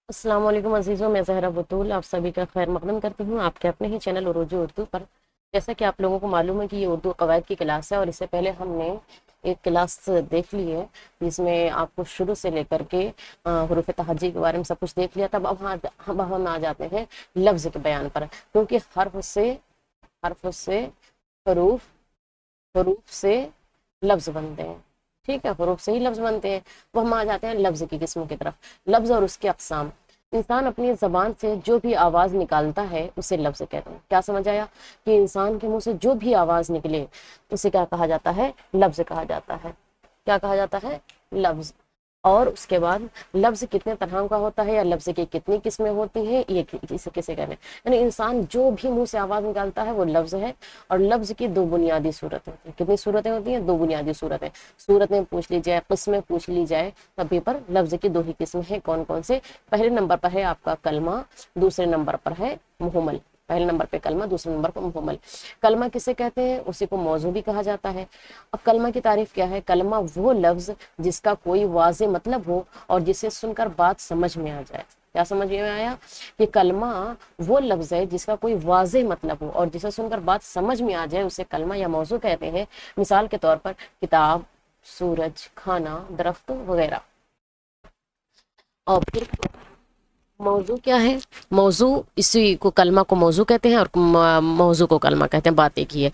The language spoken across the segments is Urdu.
السلام علیکم عزیزوں، میں زہرا بطول آپ سبھی کا خیر مقدم کرتی ہوں آپ کے اپنے ہی چینل عروج اردو پر۔ جیسا کہ آپ لوگوں کو معلوم ہے کہ یہ اردو قواعد کی کلاس ہے، اور اس سے پہلے ہم نے ایک کلاس دیکھ لی ہے جس میں آپ کو شروع سے لے کر کے حروف تہجی کے بارے میں سب کچھ دیکھ لیا تھا۔ اب ہم آ جاتے ہیں لفظ کے بیان پر، کیونکہ حرف سے حروف، حروف سے لفظ بنتے ہیں۔ ٹھیک ہے، حروف سے ہی لفظ بنتے ہیں۔ وہ ہم آ جاتے ہیں لفظ کی قسموں کی طرف۔ لفظ اور اس کے اقسام۔ انسان اپنی زبان سے جو بھی آواز نکالتا ہے اسے لفظ کہتے ہیں۔ کیا سمجھ آیا؟ کہ انسان کے منہ سے جو بھی آواز نکلے اسے کیا کہا جاتا ہے؟ لفظ کہا جاتا ہے۔ کیا کہا جاتا ہے؟ لفظ۔ اور اس کے بعد لفظ کتنے طرح کا ہوتا ہے یا لفظ کی کتنی قسمیں ہوتی ہیں، یہ کسے کہتے ہیں؟ یعنی انسان جو بھی منہ سے آواز نکالتا ہے وہ لفظ ہے۔ اور لفظ کی دو بنیادی صورتیں ہوتی ہیں۔ کتنی صورتیں ہوتی ہیں؟ دو بنیادی صورتیں۔ صورتیں پوچھ لی جائے، قسمیں پوچھ لی جائے، تبھی پر لفظ کی دو ہی قسمیں ہیں۔ کون کون سے؟ پہلے نمبر پر ہے آپ کا کلمہ، دوسرے نمبر پر ہے محمل۔ پہلے نمبر پہ کلمہ، دوسرے نمبر پر محمل۔ کلمہ کسے کہتے ہیں؟ اسی کو موضوع بھی کہا جاتا ہے۔ اب کلمہ کی تعریف کیا ہے؟ کلمہ وہ لفظ جس کا کوئی واضح مطلب ہو اور جسے سن کر بات سمجھ میں آ جائے۔ کیا سمجھ میں آیا؟ کہ کلمہ وہ لفظ ہے جس کا کوئی واضح مطلب ہو اور جسے سن کر بات سمجھ میں آ جائے، اسے کلمہ یا موضوع کہتے ہیں۔ مثال کے طور پر کتاب، سورج، کھانا، درخت وغیرہ۔ اور پھر موضوع کیا ہے؟ موضوع، اسی کو کلمہ کو موضوع کہتے ہیں اور موضوع کو کلمہ کہتے ہیں۔ بات ایک ہی ہے۔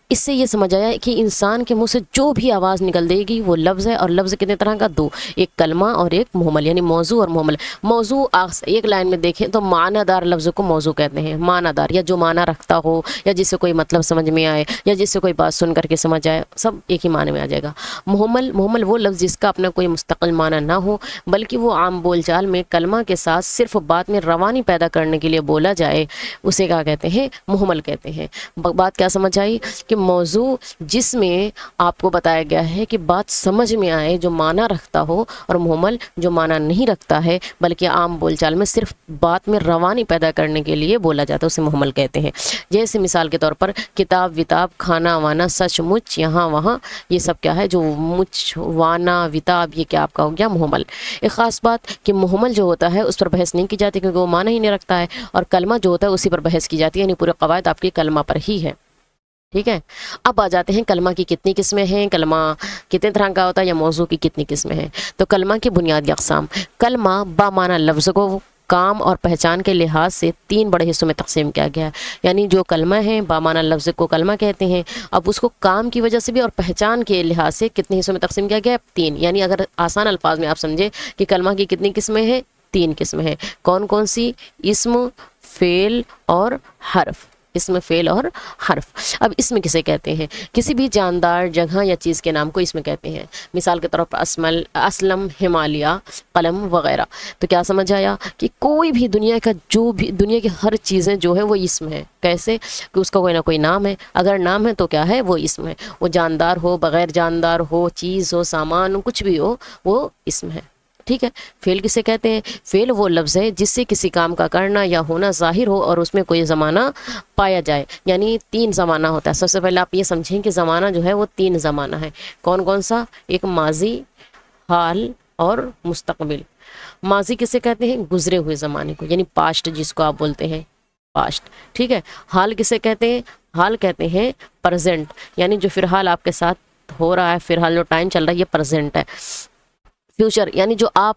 اس سے یہ سمجھ آیا کہ انسان کے منہ سے جو بھی آواز نکل دے گی وہ لفظ ہے۔ اور لفظ کتنے طرح کا؟ دو، ایک کلمہ اور ایک محمل، یعنی موضوع اور محمل۔ موضوع ایک لائن میں دیکھیں تو معنی دار لفظ کو موضوع کہتے ہیں۔ معنی دار، یا جو معنی رکھتا ہو، یا جس سے کوئی مطلب سمجھ میں آئے، یا جس سے کوئی بات سن کر کے سمجھ آئے، سب ایک ہی معنی میں آ جائے گا۔ محمل وہ لفظ جس کا اپنا کوئی مستقل معنی نہ ہو، بلکہ وہ عام بول چال میں کلمہ کے ساتھ صرف بات میں روانی پیدا کرنے کے لیے بولا جائے، اسے کیا کہتے ہیں؟ محمل کہتے ہیں۔ بات کیا سمجھ آئی؟ کہ موضوع جس میں آپ کو بتایا گیا ہے کہ بات سمجھ میں آئے، جو معنی رکھتا ہو، اور محمل جو معنی نہیں رکھتا ہے بلکہ عام بول چال میں صرف بات میں روانی پیدا کرنے کے لیے بولا جاتا ہے، اسے محمل کہتے ہیں۔ جیسے مثال کے طور پر کتاب، وتاب، کھانا، وانا، سچ مچ، یہاں وہاں، یہ سب کیا ہے؟ جو مچ، وانا، وتاب، یہ کیا آپ کا ہو گیا؟ محمل۔ ایک خاص بات کہ محمل جو ہوتا ہے اس پر بحث نہیں کی جاتی کیونکہ وہ معنی ہی نہیں رکھتا ہے، اور کلمہ جو ہوتا ہے اسی پر بحث کی جاتی ہے، یعنی پورے قواعد آپ کی کلمہ پر ہی ہے۔ ٹھیک ہے، اب آ جاتے ہیں کلمہ کی کتنی قسمیں ہیں، کلمہ کتنے طرح کا ہوتا ہے، یا موضوع کی کتنی قسمیں ہیں۔ تو کلمہ کی بنیادی اقسام۔ کلمہ بامعنی لفظ کو کام اور پہچان کے لحاظ سے تین بڑے حصوں میں تقسیم کیا گیا ہے۔ یعنی جو کلمہ ہے بامعنی لفظ کو کلمہ کہتے ہیں، اب اس کو کام کی وجہ سے بھی اور پہچان کے لحاظ سے کتنے حصوں میں تقسیم کیا گیا ہے؟ تین۔ یعنی اگر آسان الفاظ میں آپ سمجھے کہ کلمہ کی کتنی قسمیں ہیں؟ تین قسمیں ہیں۔ کون کون سی؟ اسم، فعل اور حرف۔ اسم، فعل اور حرف۔ اب اسم کسے کہتے ہیں؟ کسی بھی جاندار جگہ یا چیز کے نام کو اسم کہتے ہیں۔ مثال کے طور پر اسلم، ہمالیہ، قلم وغیرہ۔ تو کیا سمجھ آیا؟ کہ کوئی بھی دنیا کا جو بھی، دنیا کی ہر چیزیں جو ہے وہ اسم ہے۔ کیسے؟ کہ اس کا کوئی نہ کوئی نام ہے، اگر نام ہے تو کیا ہے؟ وہ اسم ہے۔ وہ جاندار ہو، بغیر جاندار ہو، چیز ہو، سامان ہو، کچھ بھی ہو، وہ اسم ہے۔ ٹھیک ہے۔ فعل کسے کہتے ہیں؟ فعل وہ لفظ ہے جس سے کسی کام کا کرنا یا ہونا ظاہر ہو اور اس میں کوئی زمانہ پایا جائے۔ یعنی تین زمانہ ہوتا ہے۔ سب سے پہلے آپ یہ سمجھیں کہ زمانہ جو ہے وہ تین زمانہ ہے۔ کون کون سا؟ ایک ماضی، حال اور مستقبل۔ ماضی کسے کہتے ہیں؟ گزرے ہوئے زمانے کو، یعنی پاسٹ جس کو آپ بولتے ہیں، پاسٹ۔ ٹھیک ہے۔ حال کسے کہتے ہیں؟ حال کہتے ہیں پریزنٹ، یعنی جو فی الحال آپ کے ساتھ ہو رہا ہے، فی الحال جو ٹائم چل رہا ہے، یہ پریزنٹ ہے۔ فیوچر، یعنی جو آپ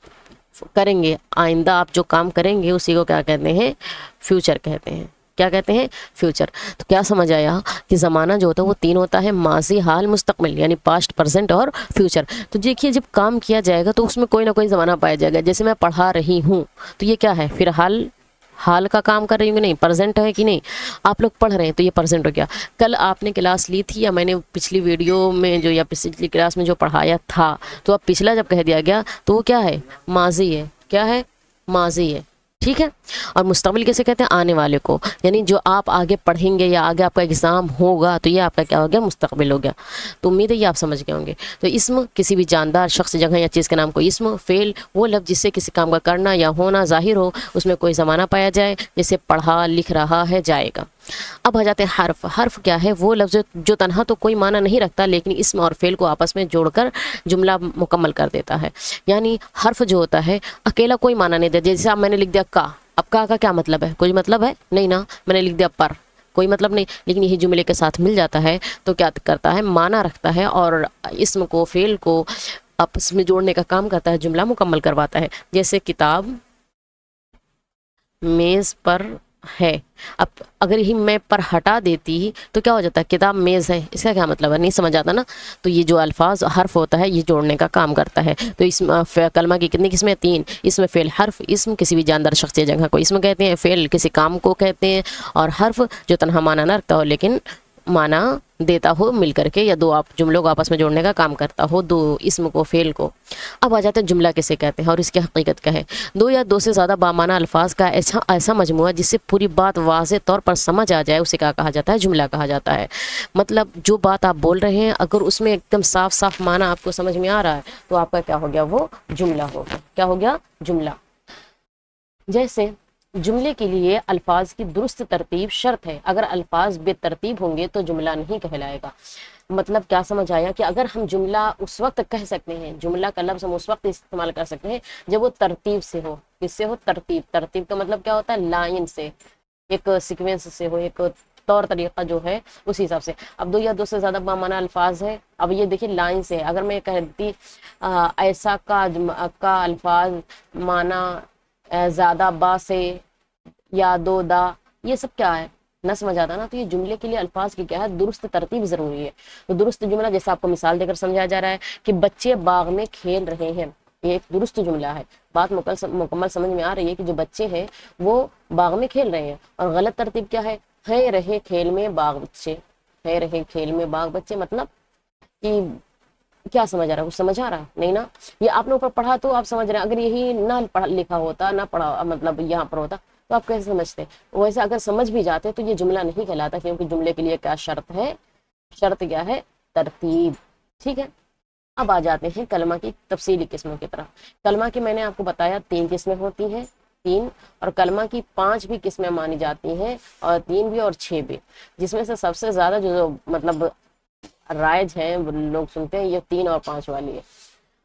کریں گے، آئندہ آپ جو کام کریں گے اسی کو کیا کہتے ہیں؟ فیوچر کہتے ہیں۔ کیا کہتے ہیں؟ فیوچر۔ تو کیا سمجھ آیا کہ زمانہ جو ہوتا ہے وہ تین ہوتا ہے، ماضی، حال، مستقبل، یعنی پاسٹ، پریزنٹ اور فیوچر۔ تو دیکھیے جب کام کیا جائے گا تو اس میں کوئی نہ کوئی زمانہ پایا جائے گا۔ جیسے میں پڑھا رہی ہوں تو یہ کیا ہے؟ فی الحال حال کا کام کر رہی ہوں کہ نہیں؟ پریزنٹ ہے کہ نہیں؟ آپ لوگ پڑھ رہے ہیں تو یہ پریزنٹ ہو گیا۔ کل آپ نے کلاس لی تھی، یا میں نے پچھلی ویڈیو میں جو، یا پچھلی کلاس میں جو پڑھایا تھا، تو اب پچھلا جب کہہ دیا گیا تو وہ کیا ہے؟ ماضی ہے۔ کیا ہے؟ ماضی ہے۔ ٹھیک ہے۔ اور مستقبل کیسے کہتے ہیں؟ آنے والے کو، یعنی جو آپ آگے پڑھیں گے یا آگے آپ کا ایگزام ہوگا تو یہ آپ کا کیا ہو گیا؟ مستقبل ہو گیا۔ تو امید ہے یہ آپ سمجھ گئے ہوں گے۔ تو اسم کسی بھی جاندار شخص، جگہ یا چیز کے نام کو اسم۔ فعل وہ لفظ جس سے کسی کام کا کرنا یا ہونا ظاہر ہو، اس میں کوئی زمانہ پایا جائے، جیسے پڑھا، لکھ رہا ہے، جائے گا۔ اب آ جاتے ہیں حرف. حرف کیا ہے؟ وہ لفظ جو تنہا تو کوئی معنی نہیں رکھتا لیکن اسم اور فعل کو آپس میں جوڑ کر جملہ مکمل کر دیتا ہے. یعنی حرف جو ہوتا ہے اکیلا کوئی معنی نہیں دیتا. جیسے اب میں نے لکھ دیا کا، اب کا کیا مطلب ہے؟ کوئی مطلب ہے نہیں نا. میں نے لکھ دیا پر، کوئی مطلب نہیں. لیکن یہی جملے کے ساتھ مل جاتا ہے تو کیا کرتا ہے؟ معنی رکھتا ہے اور اسم کو فعل کو آپس میں جوڑنے کا کام کرتا ہے، جملہ مکمل کرواتا ہے. جیسے کتاب میز پر ہے. اب اگر یہی میں پر ہٹا دیتی تو کیا ہو جاتا ہے؟ کتاب میز ہے. اس کا کیا مطلب ہے؟ نہیں سمجھ آتا نا. تو یہ جو الفاظ حرف ہوتا ہے یہ جوڑنے کا کام کرتا ہے. تو اس کلمہ کی کتنی قسمیں؟ 3. اسم، فعل، حرف. اسم کسی بھی جاندار شخص یا جگہ کو اسم کہتے ہیں، فعل کسی کام کو کہتے ہیں، اور حرف جو تنہا معنی نہ رکھتا ہو لیکن معنی دیتا ہو مل کر کے، یا دو آپ جملوں کو آپس میں جوڑنے کا کام کرتا ہو، دو اسم کو فعل کو. اب آ جاتے ہیں جملہ کسے کہتے ہیں اور اس کی حقیقت کیا ہے. دو یا دو سے زیادہ بامعنی الفاظ کا ایسا مجموعہ جس سے پوری بات واضح طور پر سمجھ آ جائے اسے کیا کہا جاتا ہے؟ جملہ کہا جاتا ہے. مطلب جو بات آپ بول رہے ہیں اگر اس میں ایک دم صاف صاف معنی آپ کو سمجھ میں آ رہا ہے تو آپ کا کیا ہو گیا؟ وہ جملہ ہو گیا. کیا ہو گیا؟ جملہ. جیسے جملے کے لیے الفاظ کی درست ترتیب شرط ہے. اگر الفاظ بے ترتیب ہوں گے تو جملہ نہیں کہلائے گا. مطلب کیا سمجھ آیا؟ کہ اگر ہم جملہ اس وقت کہہ سکتے ہیں، جملہ کا لفظ ہم اس وقت استعمال کر سکتے ہیں جب وہ ترتیب سے ہو. کس سے ہو؟ ترتیب. ترتیب کا مطلب کیا ہوتا ہے؟ لائن سے، ایک سیکوینس سے ہو، ایک طور طریقہ جو ہے اسی حساب سے. اب دو یا دو سے زیادہ بامعنی الفاظ ہے. اب یہ دیکھیے لائن سے. اگر میں کہتی ایسا کا الفاظ معنی زیادہ با سے یا دو دا، یہ سب کیا ہے؟ نہ سمجھ آتا نا. تو یہ جملے کے لیے الفاظ کی کیا ہے؟ درست ترتیب ضروری ہے. تو درست جملہ جیسے آپ کو مثال دے کر سمجھایا جا رہا ہے کہ بچے باغ میں کھیل رہے ہیں، یہ ایک درست جملہ ہے. بات مکمل سمجھ میں آ رہی ہے کہ جو بچے ہیں وہ باغ میں کھیل رہے ہیں. اور غلط ترتیب کیا ہے؟ ہے رہے کھیل میں باغ بچے. ہے رہے کھیل میں باغ بچے مطلب کہ کیا سمجھ آ رہا ہے؟ کچھ سمجھ آ رہا ہے نہیں نا. یہ آپ نے اوپر پڑھا تو آپ سمجھ رہے ہیں. اگر یہی نہ پڑھا لکھا ہوتا، نہ پڑھا مطلب یہاں پر ہوتا تو آپ کیسے سمجھتے؟ ویسے اگر سمجھ بھی جاتے تو یہ جملہ نہیں کہلاتا، کیونکہ جملے کے لیے کیا شرط ہے؟ شرط کیا ہے؟ ترتیب. ٹھیک ہے. اب آ جاتے ہیں کلمہ کی تفصیلی قسموں کی طرف. کلمہ کی میں نے آپ کو بتایا 3 قسمیں ہوتی ہیں، 3. اور کلمہ کی 5 بھی قسمیں مانی جاتی ہیں، اور 3 بھی اور 6 بھی. جس میں سے سب سے زیادہ جو مطلب رائج ہیں لوگ سنتے ہیں یہ 3 اور 5 والی ہے.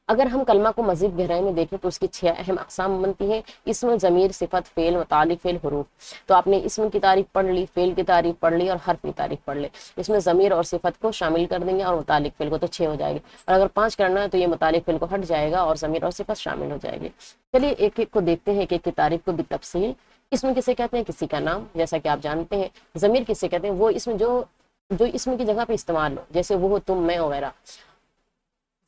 اگر ہم کلمہ کو مزید گہرائی میں دیکھیں تو اس کی 6 اہم اقسام بنتی ہیں: اسم، ضمیر، صفت، فعل، متعلق فعل، حروف. تو آپ نے اسم کی تعریف پڑھ لی، فعل کی تعریف پڑھ لی اور حرف کی تعریف پڑھ لی. اس میں ضمیر اور صفت کو شامل کر دیں گے اور متعلق فعل کو، تو 6 ہو جائے گی. اور اگر 5 کرنا ہے تو یہ متعلق فعل کو ہٹ جائے گا اور ضمیر اور صفت شامل ہو جائے گی. چلیے ایک ایک کو دیکھتے ہیں، ایک ایک کی تعریف کو بالتفصیل. اسم کسے کہتے ہیں؟ کسی کا نام، جیسا کہ آپ جانتے ہیں. ضمیر کسے کہتے ہیں؟ وہ اسم جو اسم کی جگہ پہ استعمال ہو، جیسے وہ تم، میں وغیرہ.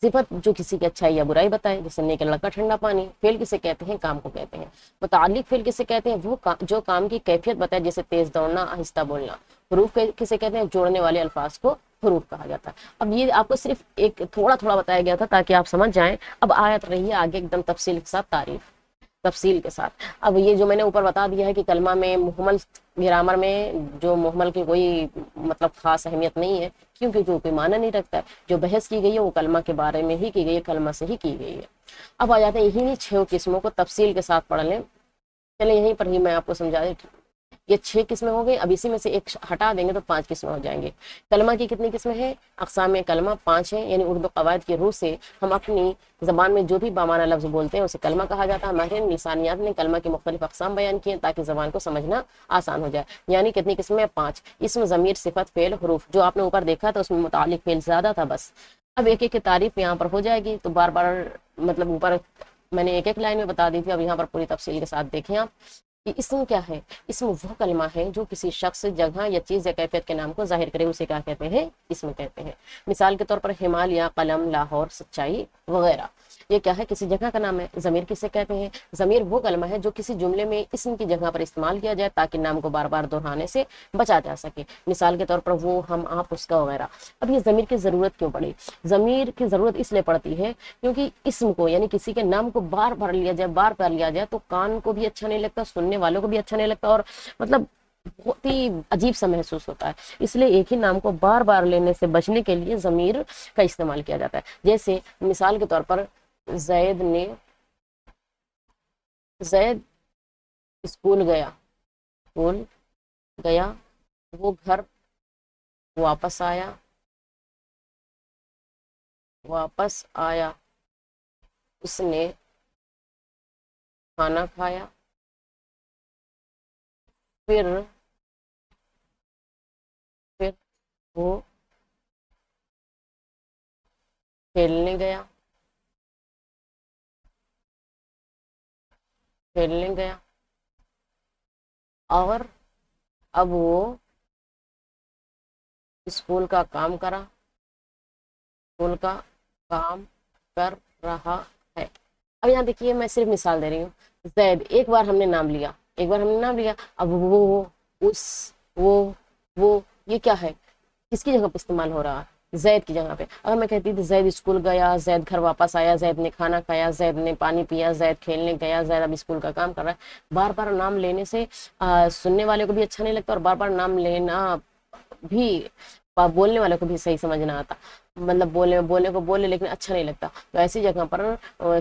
صفت جو کسی کی اچھائی یا برائی بتائے، جیسے نیک لڑکا ٹھنڈا پانی. فعل کسے کہتے ہیں؟ کام کو کہتے ہیں. متعلق فعل کسے کہتے ہیں؟ وہ جو کام کی کیفیت بتائے، جیسے تیز دوڑنا، آہستہ بولنا. حروف کسے کہتے ہیں؟ جوڑنے والے الفاظ کو حروف کہا جاتا ہے. اب یہ آپ کو صرف ایک تھوڑا بتایا گیا تھا تاکہ آپ سمجھ جائیں. اب آیت رہی ہے آگے ایک دم تفصیل کے ساتھ تعریف، تفصیل کے ساتھ. اب یہ جو میں نے اوپر بتا دیا ہے کہ کلمہ میں محمل، گرامر میں جو محمل کی کوئی مطلب خاص اہمیت نہیں ہے، کیونکہ کوئی معنی نہیں رکھتا ہے. جو بحث کی گئی ہے وہ کلمہ کے بارے میں ہی کی گئی ہے، کلمہ سے ہی کی گئی ہے. اب آ جاتے ہیں یہی 6 قسموں کو تفصیل کے ساتھ پڑھ لیں. چلیں یہیں پر ہی میں آپ کو سمجھا دیں. یہ 6 قسمیں ہو گئی. اب اسی میں سے ایک ہٹا دیں گے تو 5 قسمیں ہو جائیں گے. کلمہ کی کتنی قسمیں ہیں؟ اقسام کلمہ 5 ہیں. یعنی اردو قواعد کی روح سے ہم اپنی زبان میں جو بھی بامعنی لفظ بولتے ہیں اسے کلمہ کہا جاتا ہے. ماہرین لسانیات نے کلمہ کی مختلف اقسام بیان کی ہیں تاکہ زبان کو سمجھنا آسان ہو جائے. یعنی کتنی قسمیں؟ 5. اسم، ضمیر، صفت، فعل، حروف. جو آپ نے اوپر دیکھا تھا اس میں متعلق فعل زیادہ تھا بس. اب ایک ایک کی تعریف یہاں پر ہو جائے گی تو بار بار مطلب اوپر میں نے ایک ایک لائن میں بتا دی تھی. اب یہاں پر پوری تفصیل کے ساتھ دیکھیں آپ کہ اسم کیا ہے. اسم وہ کلمہ ہے جو کسی شخص، جگہ یا چیز یا کیفیت کے نام کو ظاہر کرے، اسے کیا کہتے ہیں؟ اسم کہتے ہیں. مثال کے طور پر ہمالیہ، قلم، لاہور، سچائی وغیرہ. یہ کیا ہے؟ کسی جگہ کا نام ہے. ضمیر کسے کہتے ہیں؟ ضمیر وہ کلمہ ہے جو کسی جملے میں اسم کی جگہ پر استعمال کیا جائے تاکہ نام کو بار بار دہرانے سے بچا جا سکے. مثال کے طور پر وہ، ہم، آپ، اس کا وغیرہ. اب یہ ضمیر کی ضرورت کیوں پڑی؟ ضمیر کی ضرورت اس لیے پڑتی ہے کیونکہ اسم کو یعنی کسی کے نام کو بار بار لیا جائے، بار بار لیا جائے تو کان کو بھی اچھا نہیں لگتا، سننے والوں کو بھی اچھا نہیں لگتا، اور مطلب بہت ہی عجیب سا محسوس ہوتا ہے. اس لیے ایک ہی نام کو بار بار لینے سے بچنے کے لیے ضمیر کا استعمال کیا جاتا ہے. جیسے مثال کے طور پر زید اسکول گیا، اسکول گیا وہ گھر واپس آیا، اس نے کھانا کھایا، پھر وہ کھیلنے گیا، اور اب وہ اسکول کا کام کر رہا ہے۔ اب یہاں دیکھیے میں صرف مثال دے رہی ہوں، زید ایک بار ہم نے نام لیا، اب وہ، اس، وہ یہ کیا ہے، کس کی جگہ پہ استعمال ہو رہا ہے، زید کی جگہ پہ۔ اگر میں کہتی تھی زید اسکول گیا، زید گھر واپس آیا، زید نے کھانا کھایا، زید نے پانی پیا، زید کھیلنے گیا، زید اب اسکول کا کام کر رہا ہے، بار بار نام لینے سے سننے والے کو بھی اچھا نہیں لگتا، اور بار بار نام لینا بھی بولنے والے کو بھی صحیح سمجھ نہ آتا، مطلب بولنے کو بولے لیکن اچھا نہیں لگتا۔ تو ایسی جگہ پر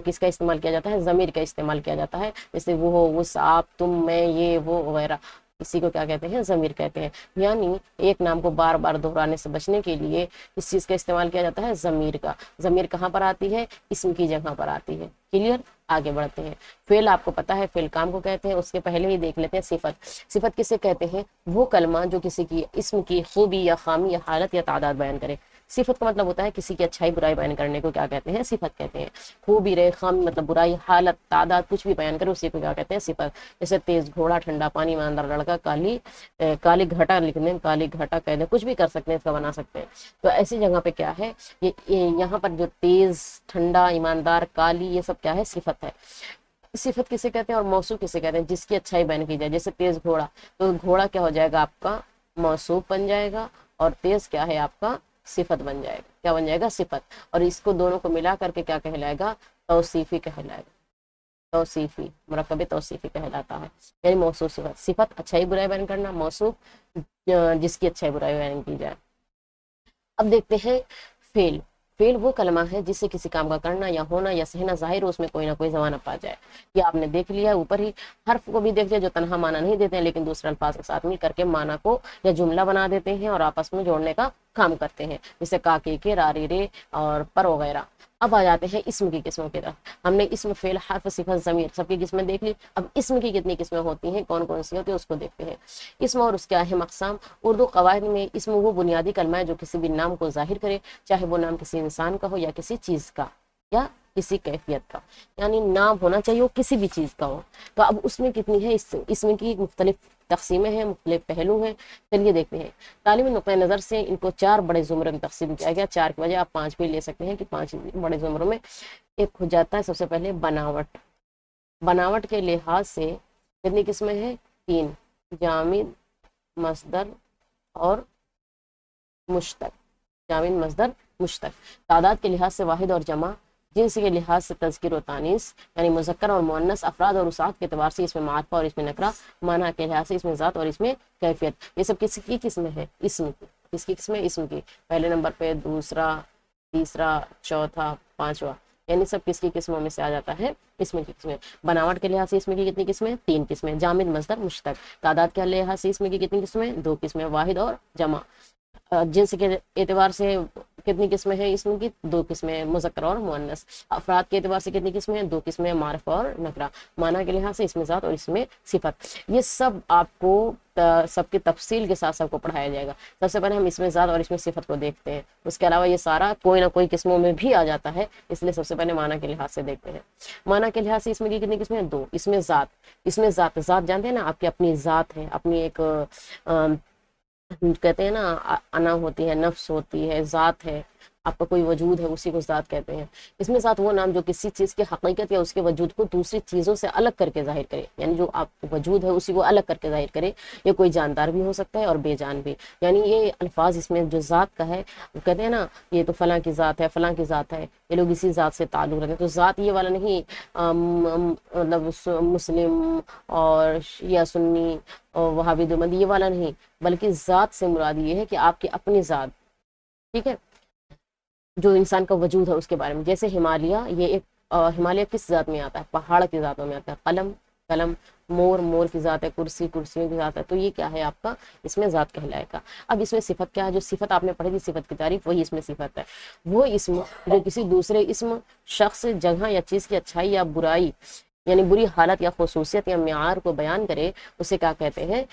کس کا استعمال کیا جاتا ہے، ضمیر کا استعمال کیا جاتا ہے، جیسے وہ، اس، آپ، تم، میں، یہ، وہ وغیرہ، اسی کو کیا کہتے ہیں، ضمیر کہتے ہیں۔ یعنی ایک نام کو بار بار دہرانے سے بچنے کے لیے اس چیز کا استعمال کیا جاتا ہے، ضمیر کا۔ ضمیر کہاں پر آتی ہے، اسم کی جگہ پر آتی ہے۔ کلیئر، آگے بڑھتے ہیں۔ فعل آپ کو پتا ہے، فعل کام کو کہتے ہیں، اس کے پہلے ہی دیکھ لیتے ہیں صفت۔ صفت کسے کہتے ہیں، وہ کلمہ جو کسی کی اسم کی خوبی یا خامی یا حالت یا تعداد بیان کرے۔ صفت کا مطلب ہوتا ہے کسی کی اچھائی برائی بیان کرنے کو کیا کہتے ہیں، صفت کہتے ہیں۔ خوبی رہے، خامی مطلب برائی، حالت، تعداد، کچھ بھی بیان کرے اسی کو کیا کہتے ہیں، صفت۔ جیسے تیز گھوڑا، ٹھنڈا پانی، ایماندار لڑکا، کالی گھٹا لکھ دیں، کالی گھٹا کہہ دیں، کچھ بھی کر سکتے ہیں، اس کا بنا سکتے ہیں۔ تو ایسی جگہ پہ کیا ہے، یہاں پر جو تیز، ٹھنڈا، ایماندار، کالی، یہ سب کیا ہے، صفت ہے۔ صفت کسے کہتے ہیں اور موصوف کسے کہتے ہیں، جس کی اچھائی بیان کی جائے۔ جیسے تیز گھوڑا، تو گھوڑا کیا ہو جائے گا، آپ کا موصوف بن جائے گا، اور تیز کیا ہے، آپ کا صفت بن جائے گا، کیا بن جائے گا، صفت۔ اور اس کو دونوں کو ملا کر کے کیا کہلائے گا، توصیفی کہلائے گا، توصیفی، مرکب توصیفی کہلاتا ہے۔ یعنی موصوف صفت، صفت اچھائی برائی بیان کرنا، موصوف جس کی اچھائی برائی بیان کی جائے۔ اب دیکھتے ہیں فعل۔ فعل وہ کلمہ ہے جس سے کسی کام کا کرنا یا ہونا یا سہنا ظاہر ہو، اس میں کوئی نہ کوئی زمانہ پا جائے۔ یہ آپ نے دیکھ لیا اوپر ہی، حرف کو بھی دیکھ لیا جو تنہا معنی نہیں دیتے ہیں لیکن دوسرے الفاظ کے ساتھ مل کر کے معنی کو یا جملہ بنا دیتے ہیں اور آپس میں جوڑنے کا کام کرتے ہیں، جیسے کا، کے، را، رے اور پر وغیرہ۔ اب آ جاتے ہیں اسم کی قسموں کی طرف۔ ہم نے اسم، فعل، حرف، صفت، ضمیر سب کی قسمیں دیکھ لی۔ اب اسم کی کتنی قسمیں ہوتی ہیں، کون کون سی ہوتی ہیں، اس کو دیکھتے ہیں۔ اسم اور اس کے اہم اقسام۔ اردو قواعد میں اسم وہ بنیادی کلمہ ہے جو کسی بھی نام کو ظاہر کرے، چاہے وہ نام کسی انسان کا ہو یا کسی چیز کا یا کسی کیفیت کا، یعنی نام ہونا چاہیے وہ کسی بھی چیز کا ہو۔ تو اب اس میں کتنی ہے، اسم کی مختلف تقسیمیں ہیں، مختلف پہلو ہیں، چلیے دیکھتے ہیں۔ تعلیمی نقطۂ نظر سے ان کو 4 بڑے زمروں میں تقسیم کیا گیا، 4 کی وجہ آپ 5 بھی لے سکتے ہیں کہ 5 بڑے زمروں میں۔ ایک ہو جاتا ہے سب سے پہلے بناوٹ۔ بناوٹ کے لحاظ سے کتنی قسمیں ہیں، 3، جامد، مصدر اور مشتق۔ جامد، مصدر، مشتق۔ تعداد کے لحاظ سے واحد اور جمع۔ جنس کے لحاظ سے تذکیر و تانیث، یعنی مذکر اور مؤنث۔ افراد اور اوصاف کے اعتبار سے اس میں معرفہ اور اس میں نکرہ۔ معنی کے لحاظ سے اس میں ذات اور اس میں کیفیت۔ یہ سب کس کی قسمیں ہیں، اسم کی۔ کس کی قسمیں، اسم کی۔ پہلے نمبر پہ، دوسرا، تیسرا، چوتھا، پانچواں، یعنی سب کس کی قسموں میں سے آ جاتا ہے، اسم کی قسمیں۔ بناوٹ کے لحاظ سے اسم کی کتنی قسمیں، 3 قسمیں، جامد، مصدر، مشتق۔ تعداد کے لحاظ سے اسم کی کتنی قسمیں، 2 قسمیں، واحد اور جمع۔ جنس کے اعتبار سے کتنی قسمیں ہیں اسم کی، 2 قسمیں، مذکر اور مؤنث۔ افراد کے اعتبار سے کتنی قسمیں ہیں، 2 قسمیں، معرفہ اور نکرہ۔ معنی کے لحاظ سے اس میں ذات اور اس میں صفت۔ یہ سب آپ کو سب کی تفصیل کے ساتھ سب کو پڑھایا جائے گا۔ سب سے پہلے ہم اس میں ذات اور اس میں صفت کو دیکھتے ہیں، اس کے علاوہ یہ سارا کوئی نہ کوئی قسموں میں بھی آ جاتا ہے، اس لیے سب سے پہلے معنی کے لحاظ سے دیکھتے ہیں۔ معنی کے لحاظ سے اس میں کی کتنی قسمیں ہیں، 2۔ اس میں ذات، اس میں ذات جانتے ہیں نا، آپ کی اپنی ذات ہے، اپنی ایک کہتے ہیں نا، انا ہوتی ہے، نفس ہوتی ہے، ذات ہے، آپ کا کوئی وجود ہے، اسی کو ذات کہتے ہیں۔ اس میں ذات وہ نام جو کسی چیز کی حقیقت یا اس کے وجود کو دوسری چیزوں سے الگ کر کے ظاہر کرے، یعنی جو آپ کو وجود ہے اسی کو الگ کر کے ظاہر کرے۔ یہ کوئی جاندار بھی ہو سکتا ہے اور بے جان بھی، یعنی یہ الفاظ اس میں جو ذات کا ہے، کہتے ہیں نا یہ تو فلاں کی ذات ہے، فلاں کی ذات ہے، یہ لوگ اسی ذات سے تعلق رکھتے ہیں۔ تو ذات یہ والا نہیں مطلب مسلم اور یا سنی اور وہابی دیوبندی یہ والا نہیں، بلکہ ذات سے مراد یہ ہے کہ آپ کی اپنی ذات، ٹھیک ہے، جو انسان کا وجود ہے اس کے بارے میں۔ جیسے ہمالیہ، یہ ایک ہمالیہ کس ذات میں آتا ہے، پہاڑ کی ذاتوں میں آتا ہے۔ قلم، قلم مور، مور کی ذات ہے، کرسی، کرسیوں کی ذات ہے، تو یہ کیا ہے آپ کا اس میں ذات کہلائے گا۔ اب اس میں صفت کیا ہے؟ جو صفت آپ نے پڑھی تھی صفت کی تعریف، وہی اس میں صفت ہے۔ وہ اسم جو کسی دوسرے اسم، شخص، جگہ یا چیز کی اچھائی یا برائی یعنی بری حالت یا خصوصیت یا معیار کو بیان کرے، اسے کیا کہتے ہیں؟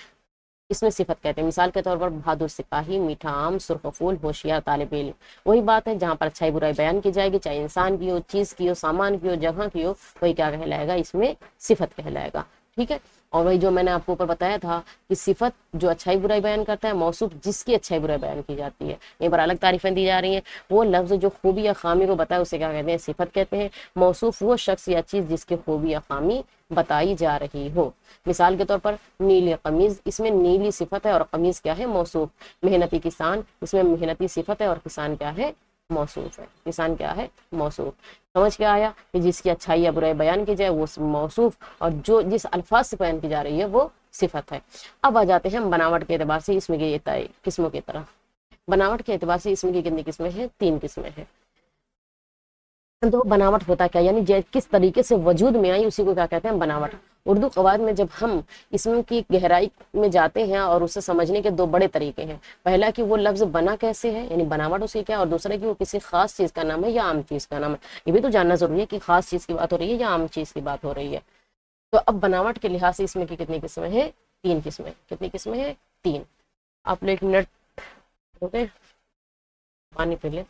اس میں صفت کہتے ہیں۔ مثال کے طور پر بہادر سپاہی، میٹھا آم، سرخ پھول، ہوشیار طالب علم۔ وہی بات ہے، جہاں پر اچھائی برائی بیان کی جائے گی، چاہے انسان کی ہو، چیز کی ہو، سامان کی ہو، جگہ کی ہو، وہی کیا کہلائے گا؟ اس میں صفت کہلائے گا، ٹھیک ہے۔ اور وہی جو میں نے آپ کو اوپر بتایا تھا کہ صفت جو اچھائی برائی بیان کرتا ہے، موصوف جس کی اچھائی برائی بیان کی جاتی ہے، یہیں پر الگ تعریفیں دی جا رہی ہیں۔ وہ لفظ جو خوبی یا خامی کو بتائے اسے کیا کہتے ہیں؟ صفت کہتے ہیں۔ موصوف وہ شخص یا چیز جس کی خوبی یا خامی بتائی جا رہی ہو۔ مثال کے طور پر نیلی قمیض، اس میں نیلی صفت ہے اور قمیض کیا ہے؟ موصوف۔ محنتی کسان، اس میں محنتی صفت ہے اور کسان کیا ہے؟ موصوف ہے۔ کسان کیا ہے؟ موصوف۔ سمجھ کے آیا کہ جس کی اچھائی یا برائی بیان کی جائے وہ موصوف، اور جو جس الفاظ سے بیان کی جا رہی ہے وہ صفت ہے۔ اب آ جاتے ہیں ہم بناوٹ کے اعتبار سے اسم کی قسموں کی طرف۔ بناوٹ کے اعتبار سے اسم کی کتنی قسمیں ہیں؟ 3 قسمیں ہیں۔ تو بناوٹ ہوتا کیا، یعنی کس طریقے سے وجود میں آئی اسی کو کیا کہتے ہیں؟ بناوٹ۔ اردو قواعد میں جب ہم اسم کی گہرائی میں جاتے ہیں اور اسے سمجھنے کے 2 بڑے طریقے ہیں۔ پہلا کہ وہ لفظ بنا کیسے ہے، یعنی بناوٹ اس کی کیا، اور دوسرا کہ وہ کسی خاص چیز کا نام ہے یا عام چیز کا نام ہے۔ یہ بھی تو جاننا ضروری ہے کہ خاص چیز کی بات ہو رہی ہے یا عام چیز کی بات ہو رہی ہے۔ تو اب بناوٹ کے لحاظ سے اسم کی کتنی قسمیں ہیں؟ 3 قسمیں۔ کتنی قسمیں ہیں؟ 3۔ آپ لوگ 1 منٹ اوکے، پانی پی لیں۔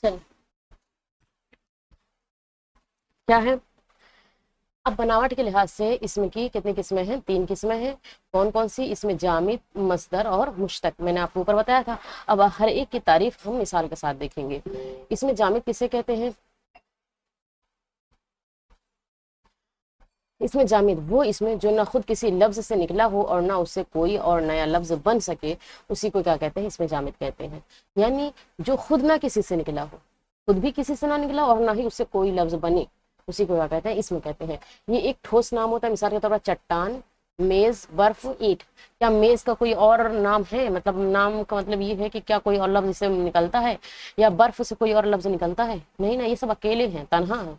چل کیا ہے؟ اب بناوٹ کے لحاظ سے اسم کی کتنی قسمیں ہیں؟ 3 قسمیں ہیں۔ کون کون سی؟ اسم جامد، مصدر اور مشتق، میں نے آپ کو اوپر بتایا تھا۔ اب ہر ایک کی تعریف ہم مثال کے ساتھ دیکھیں گے۔ اسم جامد کسے کہتے ہیں؟ اس میں جامد وہ اسم جو نہ خود کسی لفظ سے نکلا ہو اور نہ اس سے کوئی اور نیا لفظ بن سکے، اسی کو کیا کہتے ہیں؟ اسم جامد کہتے ہیں۔ یعنی جو خود نہ کسی سے نکلا ہو، خود بھی کسی سے نہ نکلا اور نہ ہی اس سے کوئی لفظ بنے، اسی کو کیا کہتے ہیں؟ اسم کہتے ہیں۔ یہ ایک ٹھوس نام ہوتا ہے۔ مثال کے طور پر چٹان، میز، برف، اینٹ۔ کیا میز کا کوئی اور نام ہے؟ مطلب نام کا مطلب یہ ہے کہ کیا کوئی اور لفظ اس سے نکلتا ہے، یا برف سے کوئی اور لفظ نکلتا ہے؟ نہیں نا، یہ سب اکیلے ہیں، تنہا ہیں۔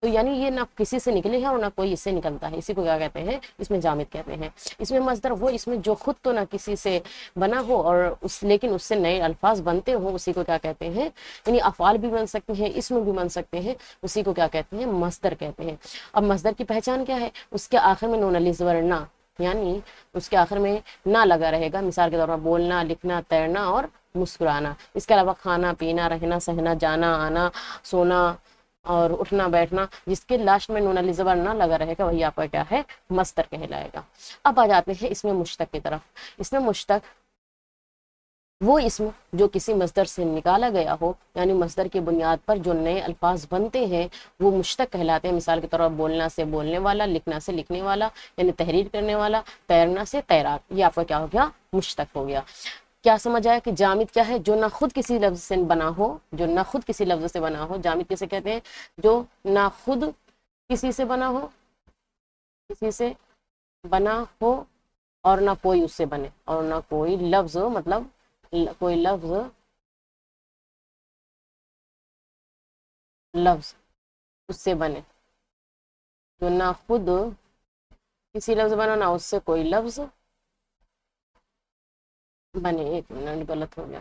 تو یعنی یہ نہ کسی سے نکلے ہیں اور نہ کوئی اس سے نکلتا ہے، اسی کو کیا کہتے ہیں؟ اس میں جامد کہتے ہیں۔ اس میں مصدر وہ اس میں جو خود تو نہ کسی سے بنا ہو اور لیکن اس سے نئے الفاظ بنتے ہوں، اسی کو کیا کہتے ہیں؟ یعنی افعال بھی بن سکتے ہیں، اسم بھی بن سکتے ہیں، اسی کو کیا کہتے ہیں؟ مصدر کہتے ہیں۔ اب مصدر کی پہچان کیا ہے؟ اس کے آخر میں نون زبر نہ، یعنی اس کے آخر میں نہ لگا رہے گا۔ مثال کے طور پر بولنا، لکھنا، تیرنا اور مسکرانا۔ اس کے علاوہ کھانا، پینا، رہنا، سہنا، جانا، آنا، سونا اور اٹھنا، بیٹھنا، جس کے لاسٹ میں نون زبر نہ لگا رہے گا وہی آپ کا کیا ہے؟ مصدر کہلائے گا۔ اب آ جاتے ہیں اس میں مشتق کی طرف۔ اس میں مشتق وہ اسم جو کسی مصدر سے نکالا گیا ہو، یعنی مصدر کی بنیاد پر جو نئے الفاظ بنتے ہیں وہ مشتق کہلاتے ہیں۔ مثال کے طور پر بولنا سے بولنے والا، لکھنا سے لکھنے والا یعنی تحریر کرنے والا، تیرنا سے تیراک، یہ آپ کا کیا ہو گیا؟ مشتق ہو گیا۔ کیا سمجھ آیا کہ جامد کیا ہے؟ جو نہ خود کسی لفظ سے بنا ہو، جو نہ خود کسی لفظ سے بنا ہو۔ جامد کسے کہتے ہیں؟ جو نہ خود کسی سے بنا ہو، کسی سے بنا ہو اور نہ کوئی اس سے بنے، اور نہ کوئی لفظ مطلب کوئی لفظ اس سے بنے، جو نہ خود کسی لفظ بنا نہ اس سے کوئی لفظ بنے. ایک منٹ غلط ہو گیا.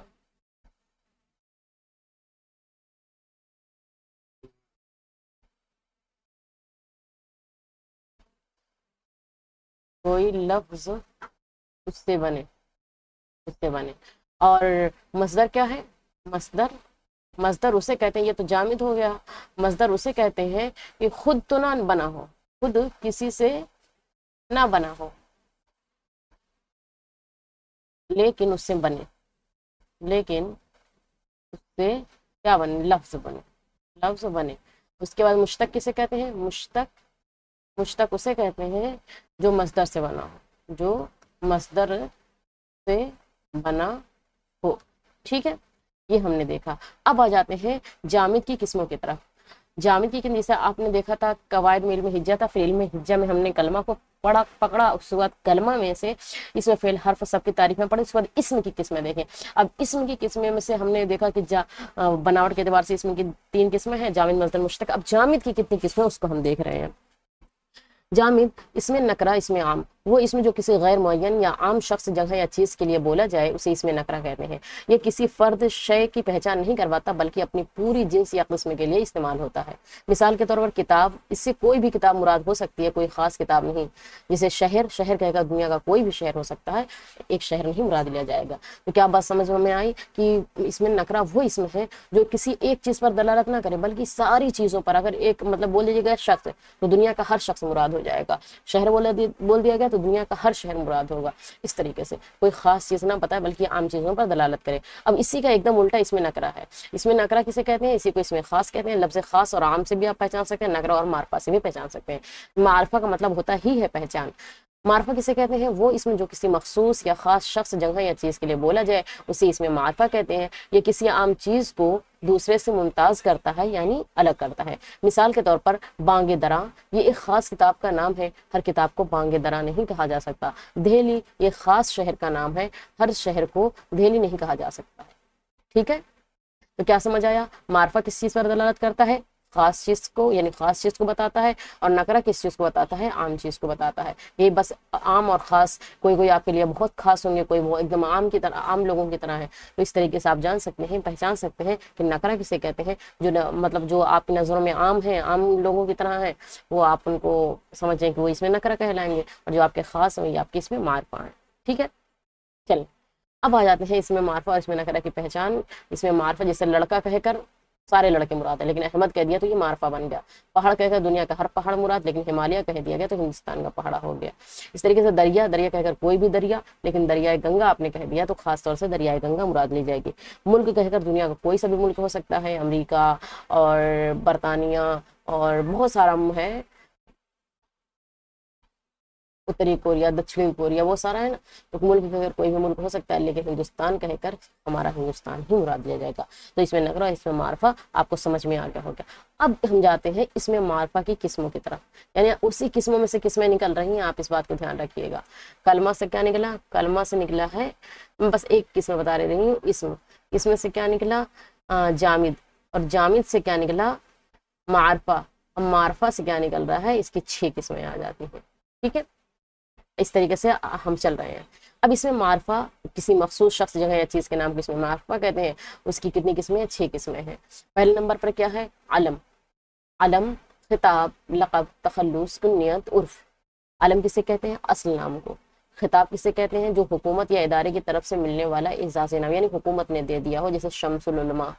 کوئی لفظ اس سے بنے، اس سے بنے. اور مصدر کیا ہے؟ مصدر اسے کہتے ہیں، یہ تو جامد ہو گیا. مصدر اسے کہتے ہیں کہ خود تو نہ بنا ہو، خود کسی سے نہ بنا ہو، لیکن اس سے بنے، لیکن اس سے کیا بنے؟ لفظ بنے، لفظ بنے. اس کے بعد مشتق کسے کہتے ہیں؟ مشتق اسے کہتے ہیں جو مصدر سے بنا ہو، جو مصدر سے بنا ہو. ٹھیک ہے، یہ ہم نے دیکھا. اب آ جاتے ہیں جامد کی قسموں کی طرف. جامد کی جیسے آپ نے دیکھا تھا قواعد میں علم حجہ تھا، پھر علم حجہ میں ہم نے کلمہ کو پکڑا، اس کے بعد کلمہ میں سے اس میں فعل حرف سب کی تعریف میں پڑھی، اس کے بعد اسم کی قسمیں دیکھیں. اب اسم کی قسمیں میں سے ہم نے دیکھا کہ بناوٹ کے اعتبار سے اسم کی 3 قسمیں ہیں، جامد، مصدر، مشتق. اب جامد کی کتنی قسمیں اس کو ہم دیکھ رہے ہیں. جامد اسم نکرہ، اسم عام، وہ اسم جو کسی غیر معین یا عام شخص، جگہ یا چیز کے لیے بولا جائے اسے اسم نکرہ کہتے ہیں. یہ کسی فرد شے کی پہچان نہیں کرواتا بلکہ اپنی پوری جنس یا قسم کے لیے استعمال ہوتا ہے. مثال کے طور پر کتاب، اس سے کوئی بھی کتاب مراد ہو سکتی ہے، کوئی خاص کتاب نہیں. جیسے شہر کہے گا دنیا کا کوئی بھی شہر ہو سکتا ہے، ایک شہر نہیں مراد لیا جائے گا. تو کیا بات سمجھ میں آئی کہ اسم نکرہ وہ اسم ہے جو کسی ایک چیز پر دلالت نہ کرے بلکہ ساری چیزوں پر. اگر ایک مطلب بول دیجیے گا شخص تو دنیا کا ہر شخص مراد ہو جائے گا. شہر بول دیا گیا تو دنیا کا ہر شہر مراد ہوگا. اس طریقے سے کوئی خاص چیز نہ بتائے بلکہ عام چیزوں پر دلالت کرے. اب اسی کا ایک دم الٹا اسم نکرہ ہے. اسم نکرہ کسے کہتے ہیں؟ اسی کو اسم خاص کہتے ہیں. لفظ خاص اور عام سے بھی آپ پہچان سکتے ہیں، نکرہ اور معرفہ سے بھی پہچان سکتے ہیں. معرفہ کا مطلب ہوتا ہی ہے پہچان. معرفہ کسے کہتے ہیں؟ وہ اسم جو کسی مخصوص یا خاص شخص، جگہ یا چیز کے لیے بولا جائے اسے اسم معرفہ کہتے ہیں. یہ کسی عام چیز کو دوسرے سے ممتاز کرتا ہے، یعنی الگ کرتا ہے. مثال کے طور پر بانگ دراں، یہ ایک خاص کتاب کا نام ہے، ہر کتاب کو بانگ دراں نہیں کہا جا سکتا. دہلی یہ خاص شہر کا نام ہے، ہر شہر کو دہلی نہیں کہا جا سکتا ہے. ٹھیک ہے، تو کیا سمجھ آیا؟ معرفہ کس چیز پر دلالت کرتا ہے؟ خاص چیز کو، یعنی خاص چیز کو بتاتا ہے. اور نکرہ کس چیز کو بتاتا ہے؟ عام چیز کو بتاتا ہے. یہ بس عام اور خاص، کوئی آپ کے لیے بہت خاص ہوں گے، کوئی وہ ایک دم عام کی طرح، عام لوگوں کی طرح ہے. تو اس طریقے سے آپ جان سکتے ہیں، پہچان سکتے ہیں کہ نکرہ کسے کہتے ہیں. جو مطلب جو آپ کی نظروں میں عام ہیں، عام لوگوں کی طرح ہیں، وہ آپ ان کو سمجھیں کہ وہ اس میں نکرہ کہلائیں گے. اور جو آپ کے خاص ہیں یہ آپ کے اس میں معرفہ ہیں. ٹھیک ہے، چلیں اب آ جاتے ہیں اس میں معرفہ اور اس میں نکرہ کی پہچان. اس میں معرفہ جیسے لڑکا کہہ کر سارے لڑکے مراد ہیں، لیکن احمد کہہ دیا تو یہ معرفہ بن گیا. پہاڑ کہہ کر دنیا کا ہر پہاڑ مراد، لیکن ہمالیہ کہہ دیا گیا تو ہندوستان کا پہاڑا ہو گیا. اس طریقے سے دریا کہہ کر کوئی بھی دریا، لیکن دریائے گنگا آپ نے کہہ دیا تو خاص طور سے دریائے گنگا مراد لی جائے گی. ملک کہہ کر دنیا کا کوئی سا بھی ملک ہو سکتا ہے، امریکہ اور برطانیہ اور بہت سارا ہے، اتری کوریا، دکشنی کوریا، وہ سارا ہے نا. تو ملک کہہ کر کوئی بھی ملک ہو سکتا ہے، لیکن ہندوستان کہہ کر ہمارا ہندوستان ہی مراد لیا جائے گا. تو اس میں نکرہ، اس میں معرفہ آپ کو سمجھ میں آ گیا ہوگا. اب ہم جاتے ہیں اس میں معرفہ کی قسموں کی طرف، یعنی اسی قسموں میں سے قسمیں نکل رہی ہیں، آپ اس بات کو دھیان رکھیے گا. کلمہ سے کیا نکلا؟ کلمہ سے نکلا ہے، بس ایک قسم بتا رہی ہوں، اسم. اس میں سے کیا نکلا؟ جامد. اور جامد سے کیا نکلا؟ معرفہ. اب معرفہ سے کیا نکل رہا ہے؟ اس کی 6 قسمیں آ جاتی ہیں. ٹھیک ہے، اس طریقے سے ہم چل رہے ہیں. اب اس میں معرفہ کسی مخصوص شخص، جگہ یا چیز کے نام کو اس میں معرفہ کہتے ہیں. اس کی کتنی قسمیں ہیں؟ 6 قسمیں ہیں. پہلے نمبر پر کیا ہے؟ علم. علم خطاب، لقب، تخلص، کنیت، عرف. علم کسے کہتے ہیں؟ اصل نام کو. خطاب کسے کہتے ہیں؟ جو حکومت یا ادارے کی طرف سے ملنے والا اعزازی نام، یعنی حکومت نے دے دیا ہو، جیسے شمس العلماء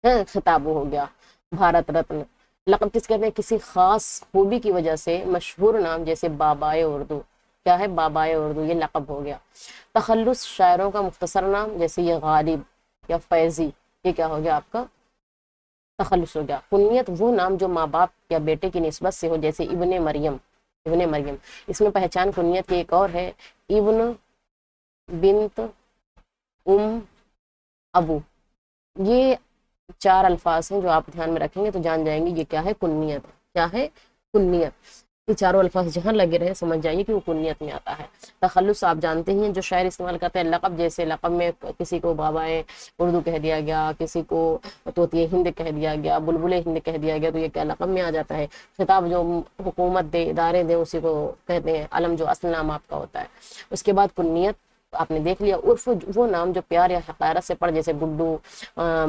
ہے، خطاب ہو گیا. بھارت رتن. لقب کس کہتے ہیں؟ کسی خاص خوبی کی وجہ سے مشہور نام، جیسے بابائے اردو. کیا ہے؟ بابائے اردو، یہ لقب ہو گیا. تخلص شاعروں کا مختصر نام، جیسے یہ غالب یا فیضی، یہ کیا ہو گیا آپ کا؟ تخلص ہو گیا. کنیت وہ نام جو ماں باپ یا بیٹے کی نسبت سے ہو، جیسے ابن مریم. ابن مریم. اس میں پہچان کنیت کی ایک اور ہے، ابن، بنت، ابو. یہ 4 الفاظ ہیں جو آپ دھیان میں رکھیں گے تو جان جائیں گے یہ کیا ہے؟ کنیت. کیا ہے؟ کنیت. یہ چاروں الفاظ جہاں لگے رہے سمجھ جائیے کہ وہ کنیت میں آتا ہے۔ تخلص آپ جانتے ہی ہیں جو شاعر استعمال کرتے ہیں لقب، جیسے لقب میں کسی کو بابائے اردو کہہ دیا گیا، کسی کو طوطی ہند کہہ دیا گیا، بلبل ہند کہہ دیا گیا، تو یہ کیا لقب میں آ جاتا ہے۔ خطاب جو حکومت دے، ادارے دے، اسی کو کہتے ہیں علم، جو اصل نام آپ کا ہوتا ہے۔ اس کے بعد کنیت آپ نے دیکھ لیا، عرف وہ نام جو پیار یا حقارت سے پڑھ، جیسے گڈو،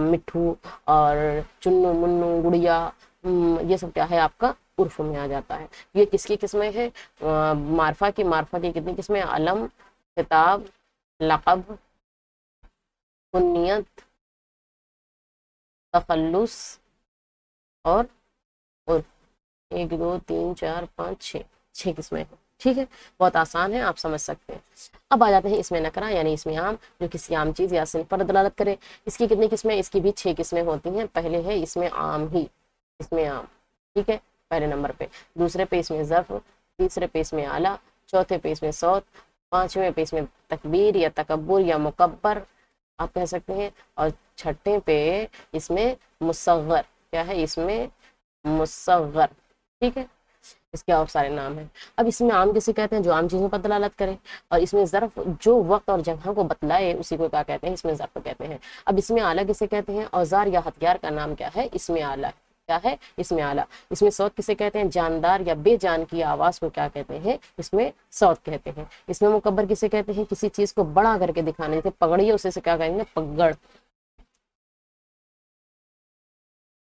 مٹھو اور چنو، منو، گڑیا، یہ سب کیا ہے آپ کا عرف میں آ جاتا ہے۔ یہ کس کی قسمیں ہیں؟ معرفہ کی۔ معرفہ کی کتنی قسمیں؟ علم، خطاب، لقب، کنیت، تخلص اور عرف۔ 1 2 3 4 5 6 قسمیں ہیں، ٹھیک ہے، بہت آسان ہے، آپ سمجھ سکتے ہیں۔ اب آ جاتے ہیں اس میں نکرہ یعنی اس میں عام، جو کسی عام چیز یا صنف پر دلالت کرے۔ اس کی کتنی قسمیں؟ اس کی بھی 6 قسمیں ہوتی ہیں۔ پہلے ہے اس میں عام ہی، اس میں عام، ٹھیک ہے، پہلے نمبر پہ۔ دوسرے پہ اس میں ظرف، تیسرے پہ اس میں اعلیٰ، چوتھے پہ اس میں صوت، پانچویں پہ اس میں تکبیر یا تکبر یا مکبر آپ کہہ سکتے ہیں، اور چھٹے پہ اس میں مصغر، کیا ہے؟ اس میں مصغر، ٹھیک ہے۔ اس کے اور سارے نام ہیں۔ اب اس میں عام کسے کہتے ہیں؟ جو عام چیزوں پر دلالت کرے، اور اس میں ظرف جو وقت اور جگہ کو بتلائے اسی کو کیا کہتے ہیں؟ اس میں ظرف کہتے ہیں۔ اب اس میں اعلیٰ کسے کہتے ہیں؟ اوزار یا ہتھیار کا نام کیا ہے؟ اس میں اعلیٰ، کیا ہے؟ اس میں اعلیٰ۔ اس میں صوت کسے کہتے ہیں؟ جاندار یا بے جان کی آواز کو کیا کہتے ہیں؟ اس میں صوت کہتے ہیں۔ اس میں مکبر کسے کہتے ہیں؟ کسی چیز کو بڑا کر کے دکھانے، جیسے پگڑی ہے اسے سے کیا کہیں گے؟ پگڑ۔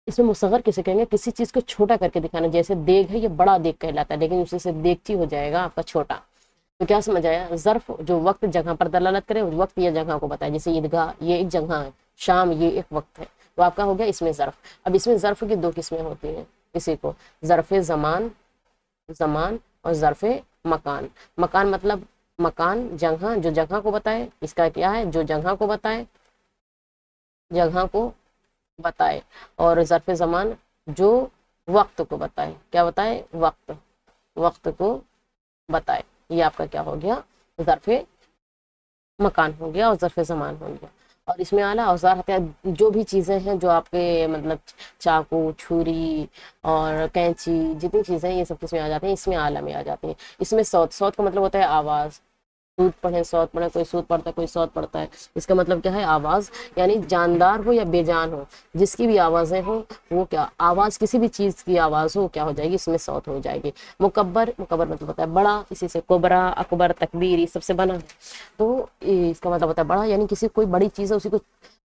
اس میں مصغر کسے کہیں گے؟ کسی چیز کو چھوٹا کر کے دکھانا، جیسے دیگ ہے، یہ بڑا دیگ کہلاتا ہے، لیکن اسی سے دیگچی ہو جائے گا آپ کا چھوٹا۔ تو کیا سمجھ آیا؟ ظرف جو وقت جگہ پر دلالت کرے، وقت یا جگہ کو بتائے، جیسے عیدگاہ یہ ایک جگہ ہے، شام یہ ایک وقت ہے، تو آپ کا ہو گیا اس میں ظرف۔ اب اس میں ظرف کی 2 قسمیں ہوتی ہیں، اسی کو ظرف زمان، زمان، اور ظرف مکان۔ مکان مطلب مکان، جگہ، جو جگہ کو بتائے، اس کا کیا ہے؟ جو جگہ کو بتائے، جگہ کو بتائے، اور ظرف زمان جو وقت کو بتائے، کیا بتائے؟ وقت، وقت کو بتائے۔ یہ آپ کا کیا ہو گیا؟ ظرف مکان ہو گیا اور ظرف زمان ہو گیا۔ اور اس میں اعلیٰ اوزار ہتھیار، جو بھی چیزیں ہیں جو آپ کے مطلب چاقو، چھری اور کینچی، جتنی چیزیں یہ سب کس میں آ جاتی ہیں؟ اس میں اعلیٰ میں آ جاتی ہیں۔ اس میں صوت، صوت کا مطلب ہوتا ہے آواز، سود پڑھے، صوت پڑھے، کوئی سود پڑھتا ہے، کوئی صوت پڑھتا ہے، اس کا مطلب کیا ہے؟ آواز، یعنی جاندار ہو یا بے جان ہو، جس کی بھی آوازیں ہوں وہ کیا آواز، کسی بھی چیز کی آواز ہو کیا ہو جائے گی؟ اس میں صوت ہو جائے گی۔ مکبر، مکبر مطلب ہوتا ہے بڑا، اسی سے کبرا، اکبر، تکبیر، یہ سب سے بنا ہے، تو اس کا مطلب ہوتا ہے بڑا، یعنی کسی کوئی بڑی چیز ہے اسی کو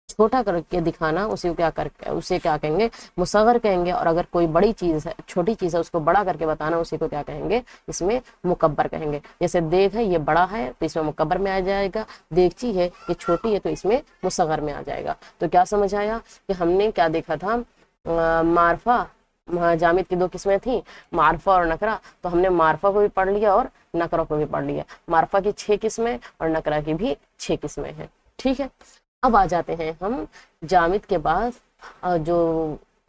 چھوٹا کر کے دکھانا، اسی کو کیا کر کے اسے کیا کہیں گے؟ مصغر کہیں گے۔ اور اگر کوئی بڑی چیز ہے، چھوٹی چیز ہے، اس کو بڑا کر کے بتانا، اسی کو کیا کہیں گے؟ اس میں مکبر کہیں گے۔ جیسے دیگ ہے، یہ بڑا ہے تو اس میں مکبر میں آ جائے گا، دیگچی ہے یہ چھوٹی ہے تو اس میں مصغر میں آ جائے گا۔ تو کیا سمجھ آیا کہ ہم نے کیا دیکھا تھا؟ معرفہ، جامد کی 2 قسمیں تھیں، معرفہ اور نکرہ، تو ہم نے معرفہ کو بھی پڑھ لیا اور نکرہ کو بھی پڑھ لیا۔ معرفہ کی 6 قسمیں اور نکرہ کی بھی 6 قسمیں ہیں، ٹھیک ہے۔ اب آ جاتے ہیں ہم جامد کے بعد جو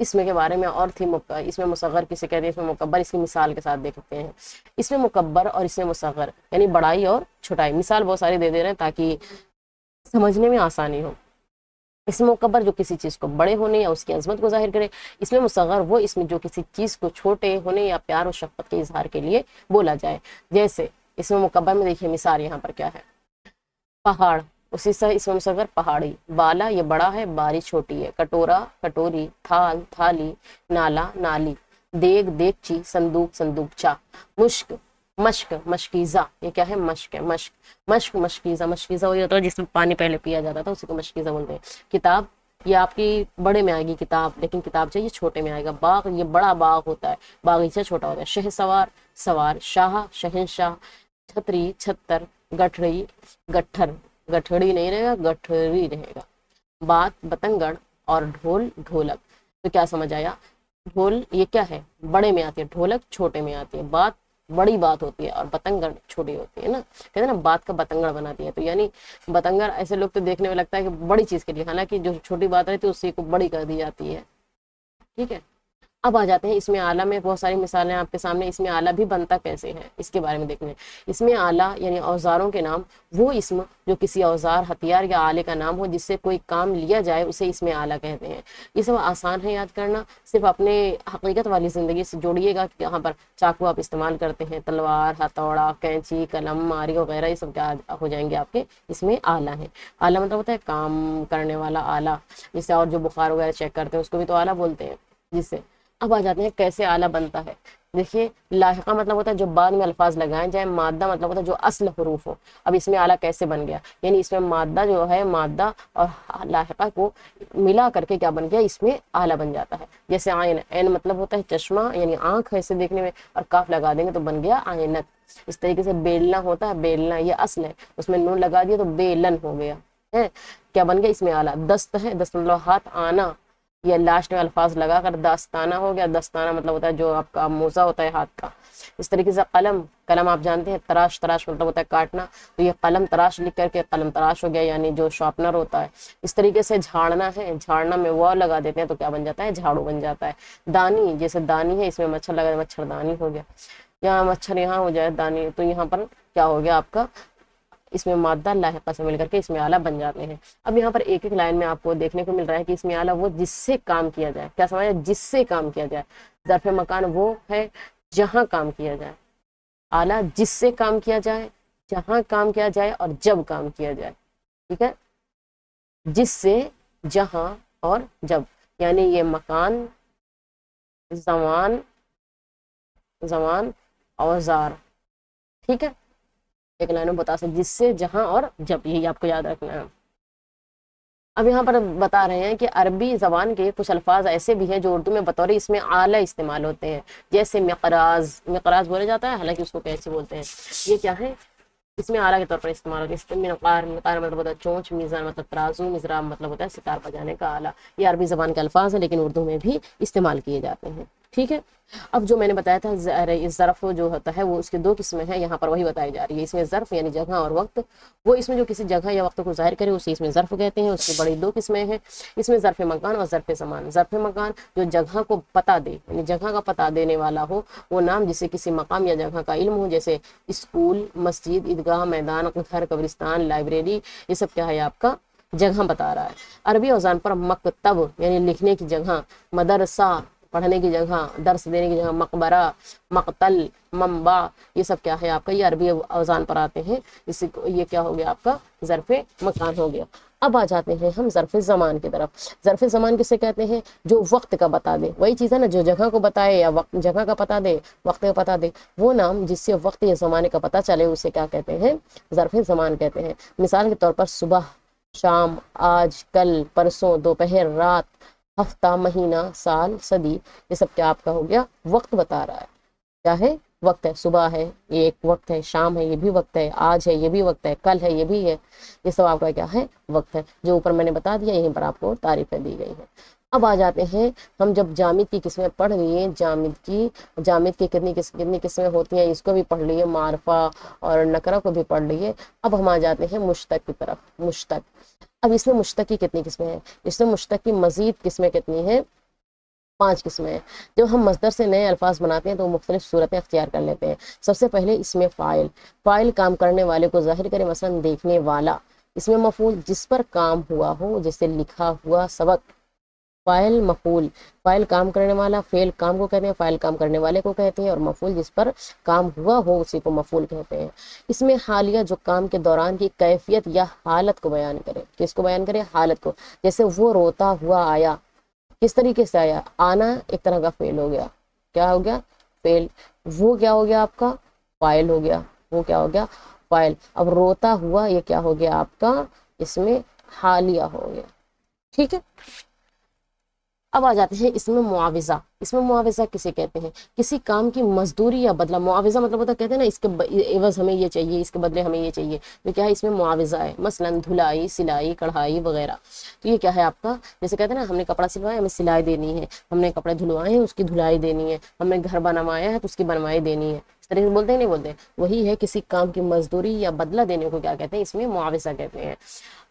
اس میں کے بارے میں اور تھی، اس میں مصغر کسے کہتے ہیں؟ اس میں مکبر، اس کی مثال کے ساتھ دیکھتے ہیں۔ اس میں مکبر اور اس میں مصغر یعنی بڑائی اور چھوٹائی، مثال بہت ساری دے رہے ہیں تاکہ سمجھنے میں آسانی ہو۔ اس میں مکبر جو کسی چیز کو بڑے ہونے یا اس کی عظمت کو ظاہر کرے، اس میں مصغر وہ اس میں جو کسی چیز کو چھوٹے ہونے یا پیار و شفقت کے اظہار کے لیے بولا جائے۔ جیسے اس میں مکبر میں دیکھیے مثال یہاں پر کیا ہے؟ پہاڑ، اسی سے اس میں مصغر پہاڑی۔ بالا یہ بڑا ہے، باری چھوٹی ہے۔ کٹورا، کٹوری۔ تھال، تھالی۔ نالا، نالی۔ دیگ، دیگچی۔ صندوق، صندوقچہ۔ مشک، مشک، مشکیزہ، یہ کیا ہے؟ مشک ہے، مشک، مشک، مشکیزہ، مشکیزہ وہی ہوتا ہے جس میں پانی پہلے پیا جاتا تھا، اسی کو مشکیزہ بولتے ہیں۔ کتاب، یہ آپ کی بڑے میں آئے گی کتاب، لیکن کتاب چاہیے چھوٹے میں آئے گا۔ باغ، یہ بڑا باغ ہوتا ہے، باغیچہ چھوٹا ہوتا ہے۔ شہ سوار، سوار۔ شاہ، شہنشاہ۔ چھتری، چھتر۔ گٹھڑی، گٹھر، گٹھڑی نہیں رہے گا، گٹھری رہے گا۔ بات، بتنگڑ، اور ڈھول، ڈھولک۔ تو کیا سمجھ آیا؟ ڈھول یہ کیا ہے؟ بڑے میں آتی ہے، ڈھولک چھوٹے میں آتی ہے۔ بات بڑی بات ہوتی ہے اور بتنگڑ چھوٹی ہوتی ہے نا، کہتے ہیں نا بات کا بتنگڑ بناتی ہے، تو یعنی بتنگڑ ایسے لوگ تو دیکھنے میں لگتا ہے کہ بڑی چیز کے لیے، حالانکہ جو چھوٹی بات رہتی ہے اسی کو بڑی کر دی جاتی ہے، ٹھیک ہے۔ اب آ جاتے ہیں اس میں آلہ میں بہت ساری مثالیں آپ کے سامنے. اس میں آلہ بھی بنتا کیسے ہے اس کے بارے میں دیکھنا ہے. اس میں آلہ یعنی اوزاروں کے نام وہ اسم جو کسی اوزار ہتھیار یا آلے کا نام ہو جس سے کوئی کام لیا جائے اسے اس میں آلہ کہتے ہیں. یہ سب آسان ہے یاد کرنا, صرف اپنے حقیقت والی زندگی سے جوڑیے گا کہ یہاں پر چاقو آپ استعمال کرتے ہیں, تلوار, ہتھوڑا, کینچی, قلم, ماری وغیرہ, یہ سب کیا ہو جائیں گے آپ کے اس میں آلہ ہے. آلہ مطلب ہوتا ہے کام کرنے والا آلہ, جس سے اور جو بخار وغیرہ چیک کرتے ہیں اس کو بھی تو آلہ بولتے ہیں جس سے. اب آ جاتے ہیں کیسے آلہ بنتا ہے. دیکھیے لاحقہ مطلب ہوتا ہے جو بعد میں الفاظ لگائے جائیں, مادہ مطلب ہوتا ہے جو اصل حروف ہو. اب اس میں آلہ کیسے بن گیا, یعنی اس میں مادہ جو ہے مادہ اور لاحقہ کو ملا کر کے کیا بن گیا, اس میں آلہ بن جاتا ہے. جیسے عین, عین مطلب ہوتا ہے چشمہ یعنی آنکھ ایسے دیکھنے میں, اور کاف لگا دیں گے تو بن گیا عینت. اس طریقے سے بیلنا ہوتا ہے, بیلنا یہ اصل ہے, اس میں نون لگا دیا تو بیلن ہو گیا ہے. کیا بن گیا اس میں آلہ. دست ہے, دست مطلب ہاتھ, آنا یہ لاسٹ میں الفاظ لگا کر داستانہ ہو گیا. دستانہ مطلب ہوتا ہے جو آپ کا موزہ ہوتا ہے ہاتھ کا. اس طریقے سے قلم, قلم آپ جانتے ہیں, تراش, تراش مطلب ہوتا ہے کاٹنا, تو یہ قلم تراش لکھ کر کے قلم تراش ہو گیا یعنی جو شارپنر ہوتا ہے. اس طریقے سے جھاڑنا ہے, جھاڑنا میں واو لگا دیتے ہیں تو کیا بن جاتا ہے, جھاڑو بن جاتا ہے. دانی, جیسے دانی ہے اس میں مچھر لگا, مچھردانی ہو گیا. یہاں مچھر یہاں ہو جائے دانی, تو یہاں پر کیا ہو گیا آپ کا, اس میں مادہ لاحقہ سے مل کر کے اس میں آلہ بن جاتے ہیں. اب یہاں پر ایک ایک لائن میں آپ کو دیکھنے کو مل رہا ہے کہ اس میں آلہ وہ جس سے کام کیا جائے. کیا سمجھا, جس سے کام کیا جائے. ظرف مکان وہ ہے جہاں کام کیا جائے. آلہ جس سے کام کیا جائے, جہاں کام کیا جائے, اور جب کام کیا جائے. ٹھیک ہے, جس سے, جہاں اور جب, یعنی یہ مکان, زمان, زمان, اوزار. ٹھیک ہے, ایک لائن میں بتا سکتے جس سے, جہاں اور جب, یہی آپ کو یاد رکھنا ہے. اب یہاں پر بتا رہے ہیں کہ عربی زبان کے کچھ الفاظ ایسے بھی ہیں جو اردو میں بطور اس میں آلہ استعمال ہوتے ہیں. جیسے مقراض, مقراض بولا جاتا ہے حالانکہ اس کو کیسے بولتے ہیں, یہ کیا ہے, اس میں آلہ کے طور پر استعمال ہوتا ہے. اس میں مقار, مقار مطلب ہوتا ہے چونچ, میزان مطلب ترازو, مزراب مطلب ہوتا ہے ستار بجانے کا آلہ. یہ عربی زبان کے الفاظ ہیں لیکن اردو میں بھی استعمال کیے جاتے ہیں. ٹھیک ہے, اب جو میں نے بتایا تھا ظرف جو ہوتا ہے وہ اس کے دو قسمیں ہیں, یہاں پر وہی بتائی جا رہی ہے. اس میں ظرف یعنی جگہ اور وقت, وہ اس میں جو کسی جگہ یا وقت کو ظاہر کرے اسے اس میں ظرف کہتے ہیں. اس کی بڑی دو قسمیں ہیں, اس میں ظرف مکان اور ظرف زمان. ظرف مکان جو جگہ کو پتہ دے, یعنی جگہ کا پتہ دینے والا ہو, وہ نام جسے کسی مقام یا جگہ کا علم ہو, جیسے اسکول, مسجد, عیدگاہ, میدان, گھر, قبرستان, لائبریری, یہ سب کیا ہے آپ کا جگہ بتا رہا ہے. عربی اوزان پر مکتب یعنی لکھنے کی جگہ, مدرسہ پڑھنے کی جگہ, درس دینے کی جگہ, مقبرہ, مقتل, منبع, یہ سب کیا ہے آپ کا, یہ عربی اوزان پر آتے ہیں. یہ کیا ہو گیا آپ کا ظرف مکان ہو گیا. اب آ جاتے ہیں ہم ظرف زمان کی طرف. ظرف زمان کسے کہتے ہیں, جو وقت کا بتا دے. وہی چیز ہے نا, جو جگہ کو بتائے یا وقت, جگہ کا پتا دے, وقت کا پتا دے, وہ نام جس سے وقت یا زمانے کا پتہ چلے اسے کیا کہتے ہیں, ظرف زمان کہتے ہیں. مثال کے طور پر صبح, شام, آج, کل, پرسوں, دوپہر, رات, ہفتہ, مہینہ, سال, صدی, یہ سب کیا آپ کا ہو گیا وقت بتا رہا ہے. کیا ہے, وقت ہے. صبح ہے یہ ایک وقت ہے, شام ہے یہ بھی وقت ہے, آج ہے یہ بھی وقت ہے, کل ہے یہ بھی ہے, یہ سب آپ کا کیا ہے وقت ہے. جو اوپر میں نے بتا دیا یہیں پر آپ کو تعریفیں دی گئی ہیں. اب آ جاتے ہیں ہم جب جامد کی قسمیں پڑھ لیے, جامد کی کتنی قسمیں ہوتی ہیں اس کو بھی پڑھ لیے, معرفہ اور نکرہ کو بھی پڑھ لیے. اب ہم آ جاتے ہیں مشتق کی طرف. مشتق, اب اس میں مشتق کی کتنی قسمیں ہیں, اس میں مشتق کی مزید قسمیں کتنی ہیں, 5 قسمیں ہیں. جب ہم مصدر سے نئے الفاظ بناتے ہیں تو مختلف صورتیں اختیار کر لیتے ہیں. سب سے پہلے اس میں فاعل, فاعل کام کرنے والے کو ظاہر کرے, مثلا دیکھنے والا. اس میں مفعول, جس پر کام ہوا ہو, جیسے لکھا ہوا سبق. فاعل, مفعول, فاعل کام کرنے والا, فعل کام کو کہتے ہیں, فاعل کام کرنے والے کو کہتے ہیں, اور مفعول جس پر کام ہوا ہو اسی کو مفعول کہتے ہیں. اس میں حالیہ, جو کام کے دوران کی کیفیت یا حالت کو بیان کرے. کس کو بیان کرے, حالت کو. جیسے وہ روتا ہوا آیا, کس طریقے سے آیا, آنا ایک طرح کا فعل ہو گیا. کیا ہو گیا, فعل. وہ کیا ہو گیا آپ کا فاعل ہو گیا. وہ کیا ہو گیا فاعل. اب روتا ہوا یہ کیا ہو گیا آپ کا, اس میں حالیہ ہو گیا. ٹھیک ہے, اب آ جاتے ہیں اس میں معاوضہ. اس میں معاوضہ کسے کہتے ہیں, کسی کام کی مزدوری یا بدلہ. معاوضہ مطلب ہوتا ہے, کہتے ہیں نا اس کے عوض ہمیں یہ چاہیے, اس کے بدلے ہمیں یہ چاہیے, تو کیا ہے اس میں معاوضہ ہے. مثلا دھلائی, سلائی, کڑھائی وغیرہ. تو یہ کیا ہے آپ کا, جیسے کہتے ہیں نا ہم نے کپڑا سلوایا ہمیں سلائی دینی ہے, ہم نے کپڑے دھلوائے ہیں اس کی دھلائی دینی ہے, ہم نے گھر بنوایا ہے تو اس کی بنوائی دینی ہے. اس طریقے سے بولتے ہیں نہیں بولتے؟ وہی ہے کسی کام کی مزدوری یا بدلہ دینے کو کیا کہتے ہیں؟ اس میں معاوضہ کہتے ہیں۔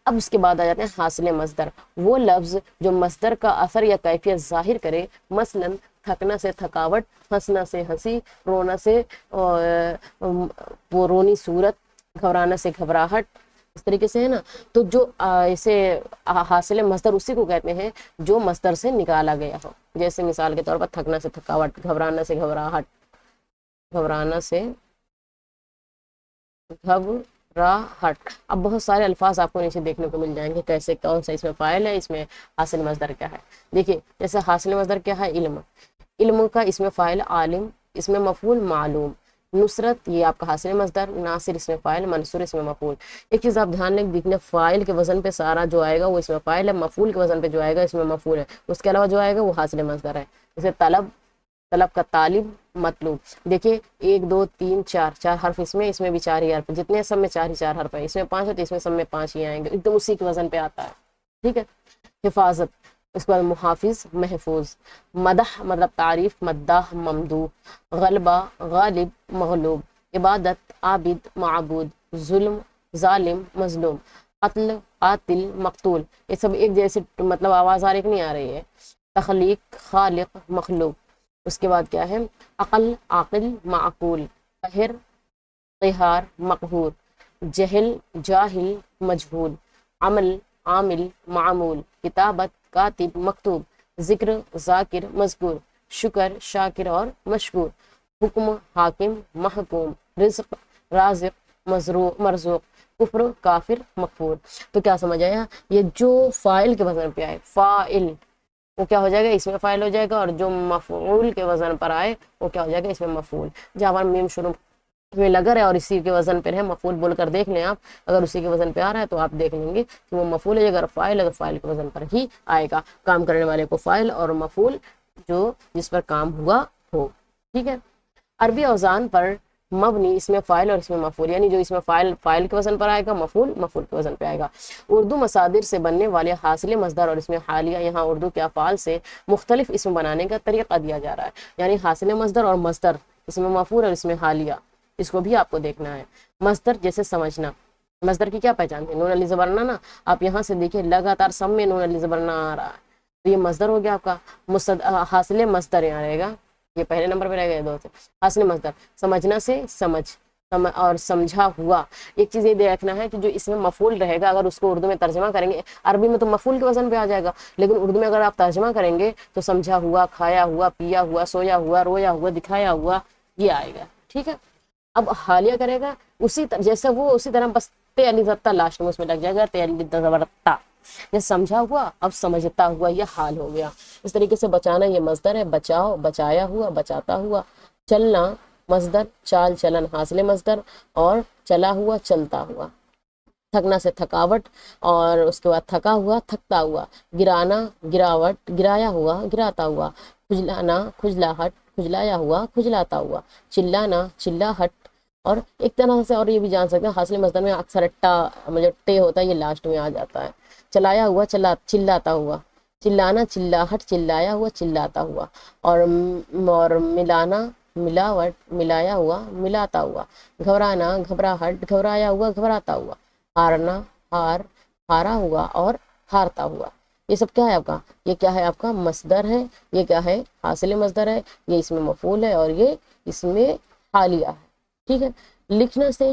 اب اس کے بعد آ جاتے ہیں حاصل مصدر، وہ لفظ جو مصدر کا اثر یا کیفیت ظاہر کرے، مثلا تھکنا سے تھکاوٹ، ہنسنا سے ہنسی، رونا سے وہ رونی صورت، گھبرانا سے گھبراہٹ، اس طریقے سے ہے نا۔ تو جو اسے حاصل مصدر اسی کو کہتے ہیں جو مصدر سے نکالا گیا ہو، جیسے مثال کے طور پر تھکنا سے تھکاوٹ، گھبرانا سے گھبراہٹ، گھبرانا سے گھبراہٹ۔ اب بہت سارے الفاظ آپ کو نیچے دیکھنے کو مل جائیں گے، کیسے کون سا اس میں فاعل ہے، اس میں حاصل مصدر کیا ہے۔ دیکھیے جیسے حاصل مصدر کیا ہے؟ علم، علم کا اس میں فاعل عالم، اس میں مفعول معلوم۔ نصرت یہ آپ کا حاصل مصدر، ناصر اس میں فاعل، منصور اس میں مفعول۔ ایک چیز آپ دھیان لیں، دیکھنا فاعل کے وزن پہ سارا جو آئے گا وہ اس میں فاعل ہے، مفعول کے وزن پہ جو آئے گا اس میں مفعول ہے، اس کے علاوہ جو آئے گا وہ حاصل مصدر ہے۔ جیسے طلب، طلب کا طالب، مطلوب۔ دیکھیے 1 2 3 4 حرف اس میں بھی 4 ہی حرف، جتنے سب میں 4 ہی 4 حرف ہے، اس میں 5 ہے تو اس میں سب میں 5 ہی آئیں گے، ایک دم اسی کے وزن پہ آتا ہے، ٹھیک ہے۔ حفاظت، اس کے بعد محافظ، محفوظ۔ مدح مطلب تعریف، مداح ممدوح۔ غلبہ، غالب، مغلوب۔ عبادت، عابد، معبود۔ ظلم، ظالم، مظلوم۔ قتل، قاتل، مقتول۔ یہ سب ایک جیسے مطلب آواز آ رہی نہیں آ رہی ہے۔ تخلیق، خالق، مخلوق۔ اس کے بعد کیا ہے؟ عقل، عاقل، معقول۔ قہر، قہار، مقہور۔ جہل، جاہل، مجہول۔ عمل، عامل، معمول۔ کتابت، کاتب، مکتوب۔ ذکر، ذاکر، مذکور۔ شکر، شاکر اور مشکور۔ حکم، حاکم، محکوم۔ رزق، رازق، مرزوق۔ کفر، کافر، مکفور۔ تو کیا سمجھ آیا؟ یہ جو فاعل کے وزن پہ آئے، فاعل، وہ کیا ہو جائے گا؟ اس میں فاعل ہو جائے گا، اور جو مفعول کے وزن پر آئے وہ کیا ہو جائے گا؟ اس میں مفعول۔ جہاں میم شروع میں لگا ہے اور اسی کے وزن پہ ہے، مفعول بول کر دیکھ لیں آپ، اگر اسی کے وزن پہ آ رہا ہے تو آپ دیکھ لیں گے کہ وہ مفعول ہے، اگر فاعل کے وزن پر ہی آئے گا، کام کرنے والے کو فاعل اور مفعول جو جس پر کام ہوا ہو، ٹھیک ہے۔ عربی اوزان پر مبنی اس میں فاعل اور اس میں مفعول، یعنی جو اس میں فاعل کے وزن پر آئے گا، مفعول کے وزن پہ آئے گا۔ اردو مصادر سے بننے والے حاصل مصدر اور اس میں حالیہ، یہاں اردو کے افعال سے مختلف اسم بنانے کا طریقہ دیا جا رہا ہے، یعنی حاصل مصدر اور مصدر، اس میں مفعول اور اس میں حالیہ، اس کو بھی آپ کو دیکھنا ہے۔ مصدر جیسے سمجھنا، مصدر کی کیا پہچان ہے؟ نون علی زبر نا، آپ یہاں سے دیکھیں لگاتار سب میں نون علی زبر نہ آ رہا ہے، تو یہ مصدر ہو گیا آپ کا۔ حاصل مصدر یہاں رہے گا، یہ پہلے نمبر پہ رہ گئے دو سے۔ حاصل مصدر سمجھنا سے سمجھ اور سمجھا ہوا۔ ایک چیز یہ دیکھنا ہے کہ جو اس میں مفعول رہے گا، اگر اس کو اردو میں ترجمہ کریں گے، عربی میں تو مفعول کے وزن پہ آ جائے گا، لیکن اردو میں اگر آپ ترجمہ کریں گے تو سمجھا ہوا، کھایا ہوا، پیا ہوا، سویا ہوا، رویا ہوا، دکھایا ہوا، یہ آئے گا، ٹھیک ہے۔ اب حالیہ کرے گا اسی جیسے وہ اسی طرح، بس تے علی زبطہ لاسٹ میں اس میں لگ جائے گا، تے علی زبرتا، یہ سمجھا ہوا اب سمجھتا ہوا، یہ حال ہو گیا۔ اس طریقے سے بچانا یہ مصدر ہے، بچاؤ، بچایا ہوا، بچاتا ہوا۔ چلنا مصدر، چال چلن حاصل مصدر، اور چلا ہوا، چلتا ہوا۔ تھکنا سے تھکاوٹ، اور اس کے بعد تھکا ہوا، تھکتا ہوا۔ گرانا، گراوٹ، گرایا ہوا، گراتا ہوا۔ کھجلانا، کھجلاہٹ، کھجلایا ہوا، کھجلاتا ہوا۔ چلانا، چلاہٹ۔ اور ایک طرح سے اور یہ بھی جان سکتے ہیں حاصل مصدر میں اکثر جو ٹے ہوتا ہے یہ لاسٹ میں آ جاتا ہے۔ چلایا ہوا، چلاتا ہوا۔ چلانا، چلاہٹ، چلایا ہوا، چلاتا ہوا۔ اور ملانا، ملاوٹ، ملایا ہوا، ملاتا ہوا۔ گھبرانا، گھبراہٹ، گھبرایا ہوا، گھبراتا ہوا۔ ہارنا، ہارا ہوا اور ہارتا ہوا۔ یہ سب کیا ہے آپ کا؟ یہ کیا ہے آپ کا؟ مصدر ہے۔ یہ کیا ہے؟ حاصل مصدر ہے، یہ اس میں مفعول ہے، اور یہ اس میں حالیہ ہے، ٹھیک ہے۔ لکھنا سے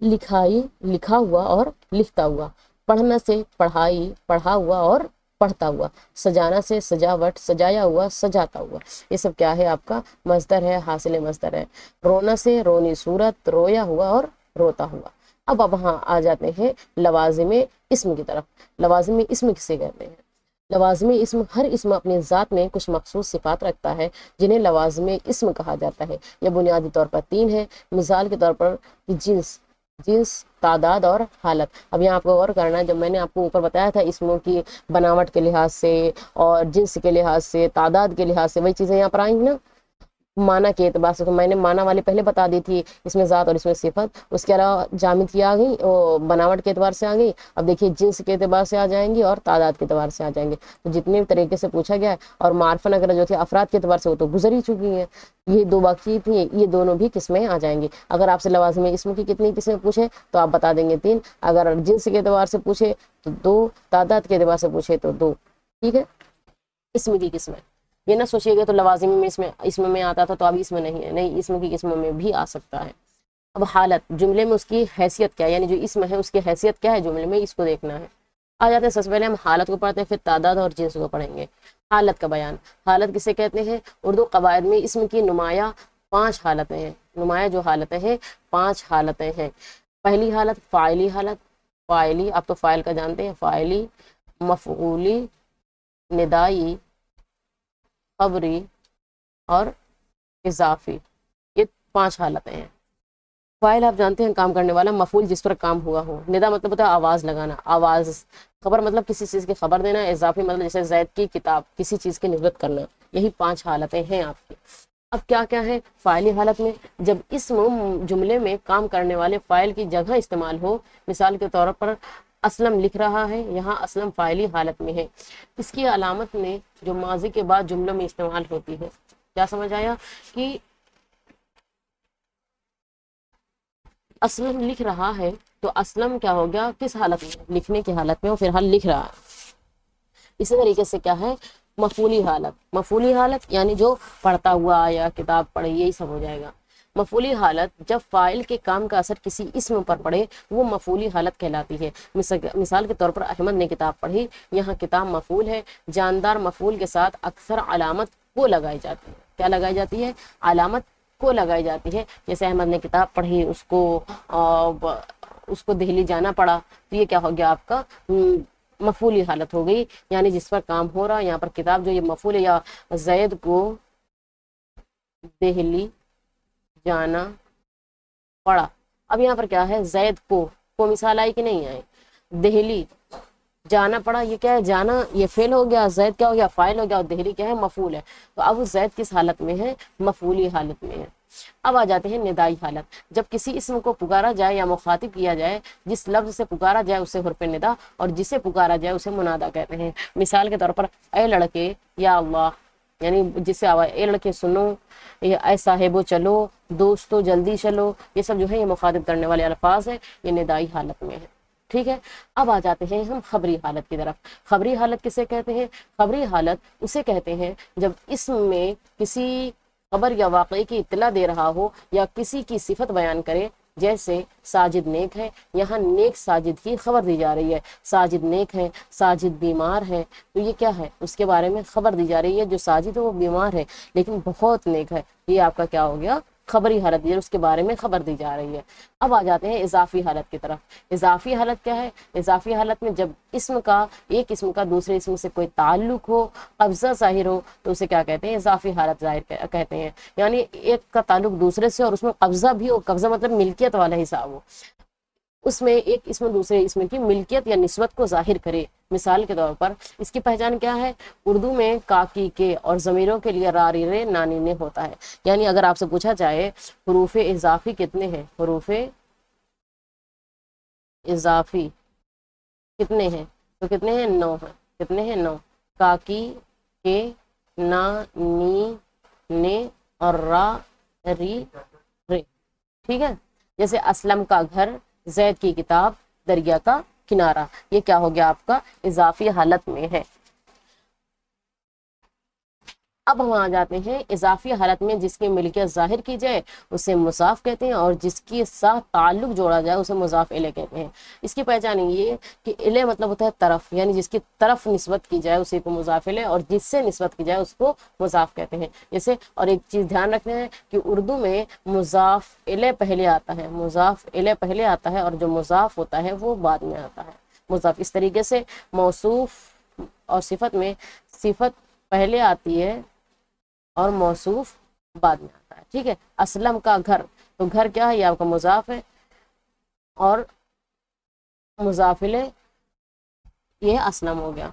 لکھائی، لکھا ہوا اور لکھتا ہوا۔ پڑھنا سے پڑھائی، پڑھا ہوا اور پڑھتا ہوا۔ سجانا سے سجاوٹ، سجایا ہوا، سجاتا ہوا۔ یہ سب کیا ہے آپ کا؟ مصدر ہے، حاصل مصدر ہے۔ رونا سے رونی صورت، رویا ہوا اور روتا ہوا۔ اب وہاں آ جاتے ہیں لوازم اسم کی طرف۔ لوازم اسم کسے کہتے ہیں؟ لوازم اسم، ہر اسم اپنی ذات میں کچھ مخصوص صفات رکھتا ہے جنہیں لوازم اسم کہا جاتا ہے۔ یہ بنیادی طور پر 3 ہے۔ مثال کے طور پر جنس، تعداد اور حالت۔ اب یہاں آپ کو غور کرنا ہے، جب میں نے آپ کو اوپر بتایا تھا اسموں کی بناوٹ کے لحاظ سے اور جنس کے لحاظ سے، تعداد کے لحاظ سے، وہی چیزیں یہاں پر آئیں گی نا۔ معنی کے اعتبار سے، تو میں نے معنی والی پہلے بتا دی تھی، اس میں ذات اور اس میں صفت، اس کے علاوہ جامد آ گئی، بناوٹ کے اعتبار سے آ گئی، اب دیکھیے جنس کے اعتبار سے آ جائیں گی اور تعداد کے اعتبار سے آ جائیں گے، تو جتنے بھی طریقے سے پوچھا گیا ہے، اور معرفن اگر جو تھے افراد کے اعتبار سے وہ تو گزر ہی چکی ہیں، یہ دو باقی تھیں، یہ دونوں بھی قسمیں آ جائیں گی۔ اگر آپ سے لوازم اسم کی کتنی قسمیں پوچھے تو آپ بتا دیں گے 3، اگر جنس کے اعتبار سے پوچھے تو 2، تعداد کے اعتبار سے پوچھے تو 2، ٹھیک ہے۔ اسم کی قسمیں، یہ نہ سوچیے گا تو لوازم میں اسم میں آتا تھا تو اب اسم نہیں ہے، نہیں، اسم کی قسموں میں بھی آ سکتا ہے۔ اب حالت، جملے میں اس کی حیثیت کیا ہے، یعنی جو اسم ہے اس کی حیثیت کیا ہے جملے میں، اس کو دیکھنا ہے۔ آ جاتے ہیں، سب سے پہلے ہم حالت کو پڑھتے ہیں، پھر تعداد اور جنس کو پڑھیں گے۔ حالت کا بیان، حالت کسے کہتے ہیں؟ اردو قواعد میں اسم کی نمایاں 5 حالتیں ہیں، نمایاں جو حالتیں ہیں 5 حالتیں ہیں۔ پہلی حالت فاعلی حالت، فاعلی، آپ تو فاعل کا جانتے ہیں، فاعلی، مفعولی، ندائی، خبری اور اضافی، یہ 5 حالتیں ہیں۔ فاعل آپ جانتے ہیں کام کرنے والا، مفعول جس پر کام ہوا ہو، ندا مطلب ہوتا ہے آواز لگانا، آواز، خبر مطلب کسی چیز کی خبر دینا، اضافی مطلب جیسے زید کی کتاب، کسی چیز کی نسبت کرنا، یہی 5 حالتیں ہیں آپ کی۔ اب کیا کیا ہے فاعلی حالت میں؟ جب اسم جملے میں کام کرنے والے فاعل کی جگہ استعمال ہو، مثال کے طور پر اسلم لکھ رہا ہے، یہاں اسلم فاعلی حالت میں ہے، اس کی علامت میں جو ماضی کے بعد جملوں میں استعمال ہوتی ہے، کیا سمجھ آیا کہ اسلم لکھ رہا ہے تو اسلم کیا ہو گیا، کس حالت میں؟ لکھنے کی حالت میں، اور فی الحال لکھ رہا ہے۔ اسی طریقے سے کیا ہے مفعولی حالت، مفعولی حالت یعنی جو پڑھتا ہوا یا کتاب پڑھے، یہی سب ہو جائے گا۔ مفعولی حالت جب فاعل کے کام کا اثر کسی اسم پر پڑے وہ مفعولی حالت کہلاتی ہے۔ مثال کے طور پر احمد نے کتاب پڑھی، یہاں کتاب مفعول ہے، جاندار مفعول کے ساتھ اکثر علامت کو لگائی جاتی ہے، کیا لگائی جاتی ہے؟ علامت کو لگائی جاتی ہے، جیسے احمد نے کتاب پڑھی، اس کو دہلی جانا پڑا، تو یہ کیا ہو گیا آپ کا مفعولی حالت ہو گئی، یعنی جس پر کام ہو رہا، یہاں پر کتاب جو یہ مفعول ہے، یا زید کو دہلی جانا پڑا، اب یہاں پر کیا ہے زید کو مثال آئی کہ نہیں آئی، دہلی جانا پڑا، یہ کیا ہے جانا، یہ فعل ہو گیا، زید کیا ہو گیا فاعل ہو گیا، اور دہلی کیا ہے مفعول ہے، تو اب زید کس حالت میں ہے؟ مفعولی حالت میں ہے۔ اب آ جاتے ہیں ندائی حالت، جب کسی اسم کو پکارا جائے یا مخاطب کیا جائے، جس لفظ سے پکارا جائے اسے حرف ندا اور جسے پکارا جائے اسے منادا کہتے ہیں۔ مثال کے طور پر اے لڑکے، یا اللہ، یعنی جسے آواز، اے لڑکے سنو، اے صاحبو چلو، دوستو جلدی چلو، یہ سب جو ہے یہ مخاطب کرنے والے الفاظ ہیں، یہ ندائی حالت میں ہے، ٹھیک ہے۔ اب آ جاتے ہیں ہم خبری حالت کی طرف۔ خبری حالت کسے کہتے ہیں؟ خبری حالت اسے کہتے ہیں جب اسم میں کسی خبر یا واقعے کی اطلاع دے رہا ہو یا کسی کی صفت بیان کرے، جیسے ساجد نیک ہے، یہاں نیک ساجد کی خبر دی جا رہی ہے، ساجد نیک ہے، ساجد بیمار ہے، تو یہ کیا ہے اس کے بارے میں خبر دی جا رہی ہے، جو ساجد ہے وہ بیمار ہے لیکن بہت نیک ہے، یہ آپ کا کیا ہو گیا خبری حالت، یہ اس کے بارے میں خبر دی جا رہی ہے۔ اب آ جاتے ہیں اضافی حالت کی طرف۔ اضافی حالت کیا ہے؟ اضافی حالت میں جب ایک اسم کا دوسرے اسم سے کوئی تعلق ہو، قبضہ ظاہر ہو، تو اسے کیا کہتے ہیں؟ اضافی حالت ظاہر کہتے ہیں، یعنی ایک کا تعلق دوسرے سے اور اس میں قبضہ بھی ہو، قبضہ مطلب ملکیت والا حساب ہو، اس میں ایک اسم دوسرے اسم کی ملکیت یا نسبت کو ظاہر کرے۔ مثال کے طور پر اس کی پہچان کیا ہے؟ اردو میں کاکی کے اور ضمیروں کے لیے راری رے نانی نے ہوتا ہے، یعنی اگر آپ سے پوچھا جائے حروف اضافی کتنے ہیں، حروف اضافی کتنے ہیں، تو کتنے ہیں؟ 9 ہیں، کتنے ہیں؟ 9، کاکی کے، نا، نی، نے اور را، ری، رے، ٹھیک ہے۔ جیسے اسلم کا گھر، زید کی کتاب، دریا کا کنارہ، یہ کیا ہو گیا آپ کا اضافی حالت میں ہے۔ اب ہم آ جاتے ہیں اضافی حالت میں جس کی ملکیت ظاہر کی جائے اسے مضاف کہتے ہیں، اور جس کے ساتھ تعلق جوڑا جائے اسے مضاف الیہ کہتے ہیں۔ اس کی پہچان یہ ہے کہ الیہ مطلب ہوتا ہے طرف، یعنی جس کی طرف نسبت کی جائے اسی کو مضاف الیہ، اور جس سے نسبت کی جائے اس کو مضاف کہتے ہیں۔ جیسے اور ایک چیز دھیان رکھنا ہے کہ اردو میں مضاف الیہ پہلے آتا ہے، مضاف الیہ پہلے آتا ہے، اور جو مضاف ہوتا ہے وہ بعد میں آتا ہے مضاف۔ اس طریقے سے موصوف اور صفت میں صفت پہلے آتی ہے اور موصوف بعد میں آتا ہے، ٹھیک ہے۔ اسلم کا گھر، تو گھر کیا ہے؟ یہ آپ کا مضاف ہے، اور مضاف الیہ یہ اسلم ہو گیا۔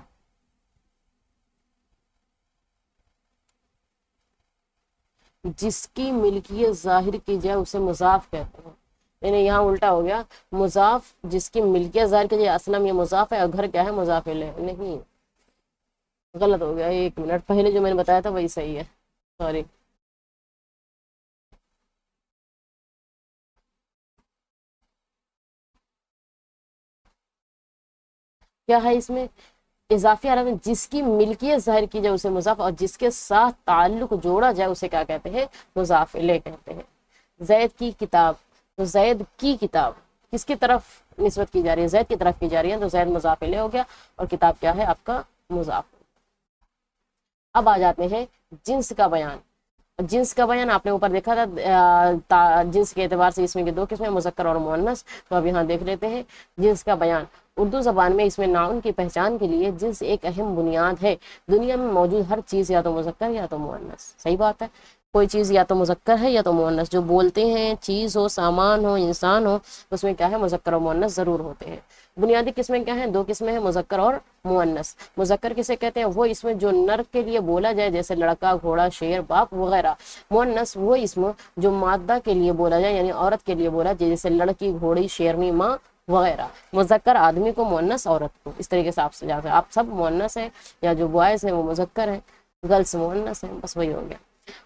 جس کی ملکیت ظاہر کی جائے اسے مضاف کہتے ہیں. یعنی یہاں الٹا ہو گیا، مضاف جس کی ملکیت ظاہر کی جائے، اصلا میں یہ مضاف ہے اور گھر کیا ہے مضاف الیہ. نہیں، غلط ہو گیا، ایک منٹ، پہلے جو میں نے بتایا تھا وہی صحیح ہے، سوری. کیا ہے اس میں؟ اضافی حالت میں جس کی ملکیت ظاہر کی جائے اسے مضاف، اور جس کے ساتھ تعلق جوڑا جائے اسے کیا کہتے ہیں؟ مضاف الیہ کہتے ہیں. زید کی کتاب، تو زید کی کتاب کس کی طرف نسبت کی جا رہی ہے؟ زید کی طرف کی جا رہی ہے، تو زید مضاف الیہ ہو گیا اور کتاب کیا ہے آپ کا؟ مضاف. اب آ جاتے ہیں جنس کا بیان. جنس کا بیان آپ نے اوپر دیکھا تھا، جنس کے اعتبار سے اس میں دو قسمیں، مذکر اور مؤنث. تو اب یہاں دیکھ لیتے ہیں جنس کا بیان. اردو زبان میں اس میں ناؤن کی پہچان کے لیے جنس ایک اہم بنیاد ہے. دنیا میں موجود ہر چیز یا تو مذکر یا تو مؤنث. صحیح بات ہے، کوئی چیز یا تو مذکر ہے یا تو مؤنث. جو بولتے ہیں، چیز ہو، سامان ہو، انسان ہو، اس میں کیا ہے؟ مذکر اور مؤنث ضرور ہوتے ہیں. بنیادی قسمیں کیا ہیں؟ دو قسمیں ہیں، مذکر اور مؤنث. مذکر کسے کہتے ہیں؟ وہ اسم جو نر کے لیے بولا جائے، جیسے لڑکا، گھوڑا، شیر، باپ وغیرہ. مؤنث وہ اسم جو مادہ کے لیے بولا جائے، یعنی عورت کے لیے بولا جائے، جیسے لڑکی، گھوڑی، شیرنی، ماں وغیرہ. مذکر آدمی کو، مؤنث عورت کو. اس طریقے سے آپ سے جاتے ہیں، آپ سب مؤنث ہیں، یا جو بوائز ہیں وہ مذکر ہیں، گرلس مؤنث ہیں، بس وہی ہو گیا.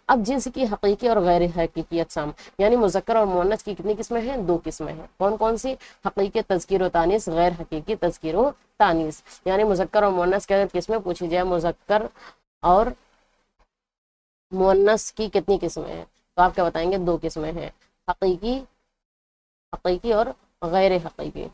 اب جنس کی حقیقی اور غیر حقیقی اقسام، یعنی مذکر اور مؤنث کی کتنی قسمیں ہیں؟ دو قسمیں ہیں. کون کون سی؟ حقیقی تذکیر و تانیث، غیر حقیقی تذکیر و تانیث. یعنی مذکر اور مؤنث کی اگر قسمیں پوچھی جائے، مذکر اور مؤنث کی کتنی قسمیں ہیں، تو آپ کیا بتائیں گے؟ دو قسمیں ہیں، حقیقی اور غیر حقیقی.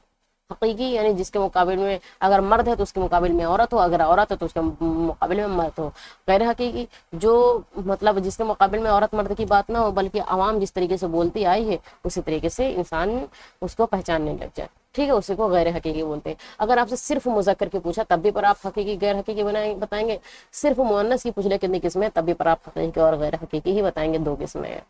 حقیقی یعنی جس کے مقابل میں اگر مرد ہے تو اس کے مقابل میں عورت ہو، اگر عورت ہے تو اس کے مقابل میں مرد ہو. غیر حقیقی جو مطلب جس کے مقابل میں عورت مرد کی بات نہ ہو، بلکہ عوام جس طریقے سے بولتی آئی ہے اسی طریقے سے انسان اس کو پہچاننے لگ جائے، ٹھیک ہے، اسی کو غیر حقیقی بولتے ہیں. اگر آپ سے صرف مذکر کی پوچھا تب بھی پر آپ حقیقی غیر حقیقی بتائیں گے. صرف مؤنث کی پوچھ لے کتنی قسمیں، تب بھی پر آپ حقیقی اور غیر حقیقی ہی بتائیں گے، دو قسمیں ہیں.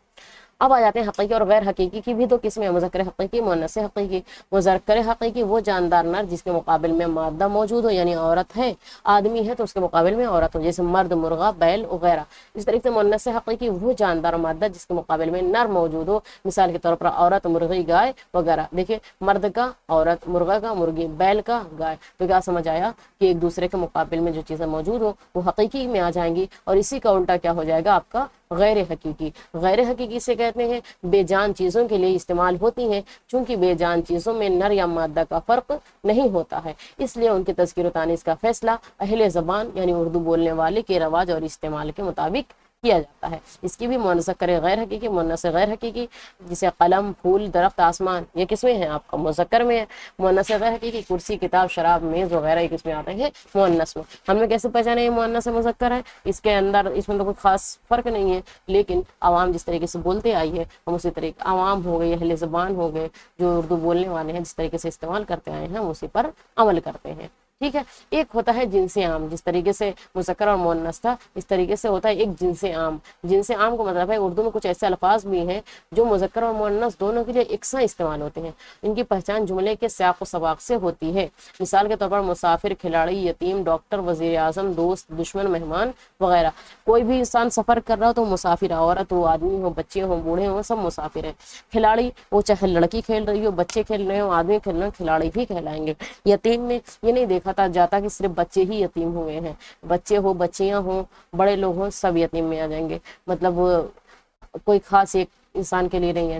اب آ جاتے ہیں حقیقی اور غیر حقیقی کی بھی دو قسمیں، مذکر حقیقی، مؤنث حقیقی. مذکر حقیقی وہ جاندار نر جس کے مقابل میں مادہ موجود ہو، یعنی عورت ہے، آدمی ہے تو اس کے مقابل میں عورت ہو، جیسے مرد، مرغا، بیل وغیرہ. اس طریقے سے مؤنث حقیقی وہ جاندار مادہ جس کے مقابل میں نر موجود ہو، مثال کے طور پر عورت، مرغی، گائے وغیرہ. دیکھیے، مرد کا عورت، مرغا کا مرغی، بیل کا گائے. تو کیا سمجھ آیا کہ ایک دوسرے کے مقابل میں جو چیزیں موجود ہو وہ حقیقی میں آ جائیں گی، اور اسی کا الٹا کیا ہو جائے گا؟ آپ کا غیر حقیقی. غیر حقیقی سے کہتے ہیں بے جان چیزوں کے لیے استعمال ہوتی ہیں، چونکہ بے جان چیزوں میں نر یا مادہ کا فرق نہیں ہوتا ہے، اس لیے ان کے تذکیر و تانیث کا فیصلہ اہل زبان یعنی اردو بولنے والے کے رواج اور استعمال کے مطابق کیا جاتا ہے. اس کی بھی مذکر غیر حقیقی، مؤنث غیر حقیقی. جیسے قلم، پھول، درخت، آسمان، یہ قسمیں ہیں آپ کا مذکر میں ہے. مؤنث غیر حقیقی کرسی، کتاب، شراب، میز وغیرہ یہ قسمیں آتے ہیں مؤنث میں. ہم نے کیسے پہچانے یہ مؤنث مذکر ہے؟ اس کے اندر اس میں تو کوئی خاص فرق نہیں ہے، لیکن عوام جس طریقے سے بولتے آئی ہے ہم اسی طریقے، عوام ہو گئے، اہل زبان ہو گئے، جو اردو بولنے والے ہیں جس طریقے سے استعمال کرتے آئے ہیں ہم اسی پر عمل کرتے ہیں، ٹھیک ہے. ایک ہوتا ہے جنس عام، جس طریقے سے مذکر اور مؤنث تھا اس طریقے سے ہوتا ہے ایک جنس عام. جنس عام کا مطلب ہے اردو میں کچھ ایسے الفاظ بھی ہیں جو مذکر اور مؤنث دونوں کے لیے یکساں استعمال ہوتے ہیں. ان کی پہچان جملے کے سیاق و سباق سے ہوتی ہے. مثال کے طور پر مسافر، کھلاڑی، یتیم، ڈاکٹر، وزیر اعظم، دوست، دشمن، مہمان وغیرہ. کوئی بھی انسان سفر کر رہا ہو تو مسافر، عورت ہو، آدمی ہو، بچے ہوں، بوڑھے ہوں، سب مسافر ہیں. کھلاڑی وہ چاہے لڑکی کھیل رہی ہو، بچے کھیل رہے ہو، آدمی کھیل رہے ہو، کھلاڑی بھی کہلائیں گے. یتیم میں یہ نہیں دیکھا جاتا کہ صرف بچے ہی یتیم ہوئے ہیں، بچے ہو، بچیاں ہوں، بڑے لوگ ہوں، سب یتیم میں آ جائیں گے. مطلب کوئی خاص ایک انسان کے لیے نہیں ہے.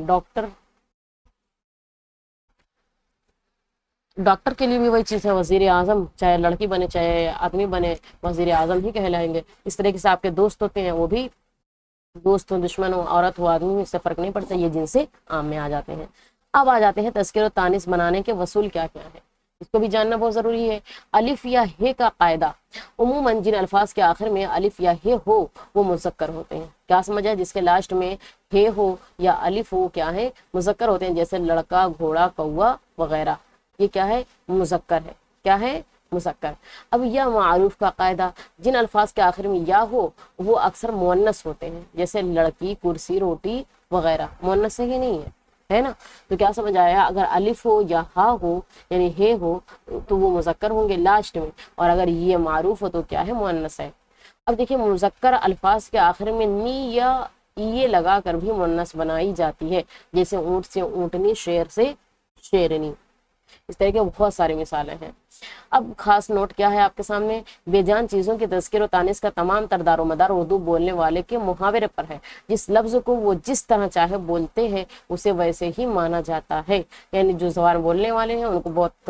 ڈاکٹر کے لیے بھی وہی چیز ہے. وزیر اعظم چاہے لڑکی بنے چاہے آدمی بنے، وزیر اعظم ہی کہلائیں گے. اس طریقے سے آپ کے دوست ہوتے ہیں وہ بھی دوست ہو، دشمن ہو، عورت ہو، آدمی ہو، اس سے فرق نہیں پڑتا، یہ جنس عام میں آ جاتے ہیں. اب آ جاتے ہیں تذکیر و تانیث بنانے کے وصول کیا کیا ہے، اس کو بھی جاننا بہت ضروری ہے. الف یا ہ کا قاعدہ، عموماً جن الفاظ کے آخر میں الف یا ہ ہو وہ مذکر ہوتے ہیں. کیا سمجھ ہے؟ جس کے لاسٹ میں ہ ہو یا الف ہو کیا ہے؟ مذکر ہوتے ہیں. جیسے لڑکا، گھوڑا، کوا وغیرہ، یہ کیا ہے؟ مذکر ہے. کیا ہے؟ مذکر. اب یا معروف کا قاعدہ، جن الفاظ کے آخر میں یا ہو وہ اکثر مؤنث ہوتے ہیں. جیسے لڑکی، کرسی، روٹی وغیرہ، مؤنث ہی نہیں ہے نا. تو کیا سمجھ آیا؟ اگر الف ہو یا ہا ہو یعنی ہے ہو تو وہ مذکر ہوں گے لاسٹ میں، اور اگر یہ معروف ہو تو کیا ہے؟ مؤنث ہے. اب دیکھیں مذکر الفاظ کے آخر میں نی یا یہ لگا کر بھی مؤنث بنائی جاتی ہے، جیسے اونٹ سے اونٹنی، شیر سے شیرنی۔ اس طرح کے بہت ساری مثالیں ہیں۔ اب خاص نوٹ کیا ہے آپ کے سامنے، بے جان چیزوں کے تذکر و تانیث کا تمام تر دار و مدار اردو بولنے والے کے محاورے پر ہے۔ جس لفظ کو وہ جس طرح چاہے بولتے ہیں اسے ویسے ہی مانا جاتا ہے، یعنی جو زبان بولنے والے ہیں ان کو بہت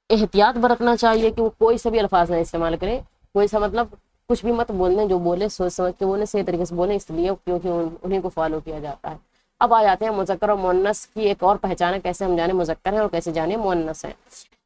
احتیاط برتنا چاہیے کہ وہ کوئی سا بھی الفاظ نہ استعمال کریں، کوئی سا مطلب کچھ بھی مت بولنے، جو بولے سوچ سمجھ کے بولیں، صحیح طریقے سے بولیں، اس لیے کیونکہ انہیں کو فالو کیا جاتا ہے۔ اب آ جاتے ہیں مذکر اور مؤنث کی ایک اور پہچان ہے، کیسے ہم جانے مذکر ہیں اور کیسے جانے مؤنث ہیں۔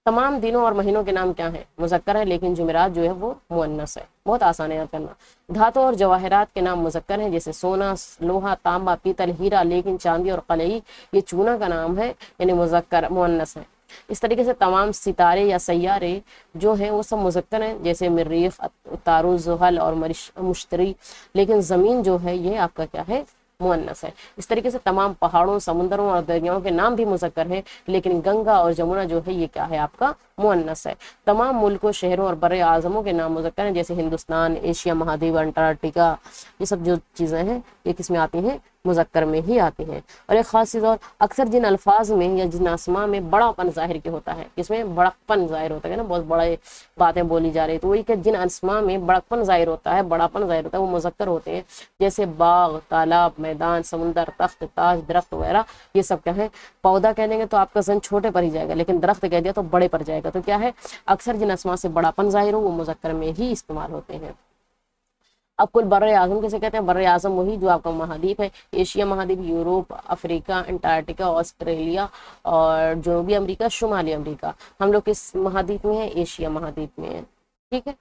تمام دنوں اور مہینوں کے نام کیا ہیں؟ مذکر ہے، لیکن جمعرات جو ہے وہ مؤنث ہے۔ بہت آسان ہے یاد کرنا۔ دھاتوں اور جواہرات کے نام مذکر ہیں، جیسے سونا، لوہا، تانبا، پیتل، ہیرا، لیکن چاندی اور قلعی یہ چونا کا نام ہے، یعنی مذکر مؤنث ہے۔ اس طریقے سے تمام ستارے یا سیارے جو ہیں وہ سب مذکر ہیں، جیسے مریخ، عطارد، زحل اور مشتری، لیکن زمین جو ہے یہ آپ کا کیا ہے؟ مؤنث ہے۔ اس طریقے سے تمام پہاڑوں، سمندروں اور دریاؤں کے نام بھی مذکر ہیں، لیکن گنگا اور جمنا جو ہے یہ کیا ہے؟ آپ کا مؤنث ہے۔ تمام ملکوں، شہروں اور بر اعظموں کے نام مذکر ہیں، جیسے ہندوستان، ایشیا مہادیپ، انٹارکٹیکا، یہ سب جو چیزیں ہیں یہ کس میں آتی ہیں؟ مذکر میں ہی آتی ہیں۔ اور ایک خاص چیز اور، اکثر جن الفاظ میں یا جن اسماء میں بڑا پن ظاہر کے ہوتا ہے، جس میں بڑکپن ظاہر ہوتا ہے نا، بہت بڑے باتیں بولی جا رہی، تو وہی کہ جن اسماء میں بڑکپن ظاہر ہوتا ہے، بڑاپن ظاہر ہوتا ہے، وہ مذکر ہوتے ہیں، جیسے باغ، تالاب، میدان، سمندر، تخت، تاج، درخت وغیرہ، یہ سب کیا ہے؟ پودا کہہ دیں گے تو آپ کا ذہن چھوٹے پر ہی جائے گا، لیکن درخت کہہ دیا تو بڑے پر جائے گا، تو کیا ہے؟ اکثر جن اسماء سے بڑاپن ظاہر ہو وہ مذکر میں ہی استعمال ہوتے ہیں۔ اب کل بر اعظم کیسے کہتے ہیں؟ بر اعظم وہی جو آپ کا مہادیپ ہے، ایشیا مہادیپ، یوروپ، افریقہ، انٹارکٹیکا، آسٹریلیا اور جنوبی امریکہ، شمالی امریکہ۔ ہم لوگ کس مہادیپ میں ہیں؟ ایشیا مہادیپ میں ہیں، ٹھیک ہے۔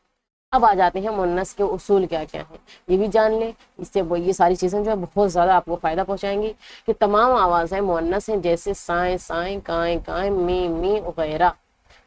اب آ جاتے ہیں مؤنث کے اصول کیا کیا ہیں، یہ بھی جان لیں، اس سے یہ ساری چیزیں جو ہے بہت زیادہ آپ کو فائدہ پہنچائیں گی، کہ تمام آوازیں مؤنث ہیں، جیسے سائیں سائیں، کائیں کائیں، می می وغیرہ،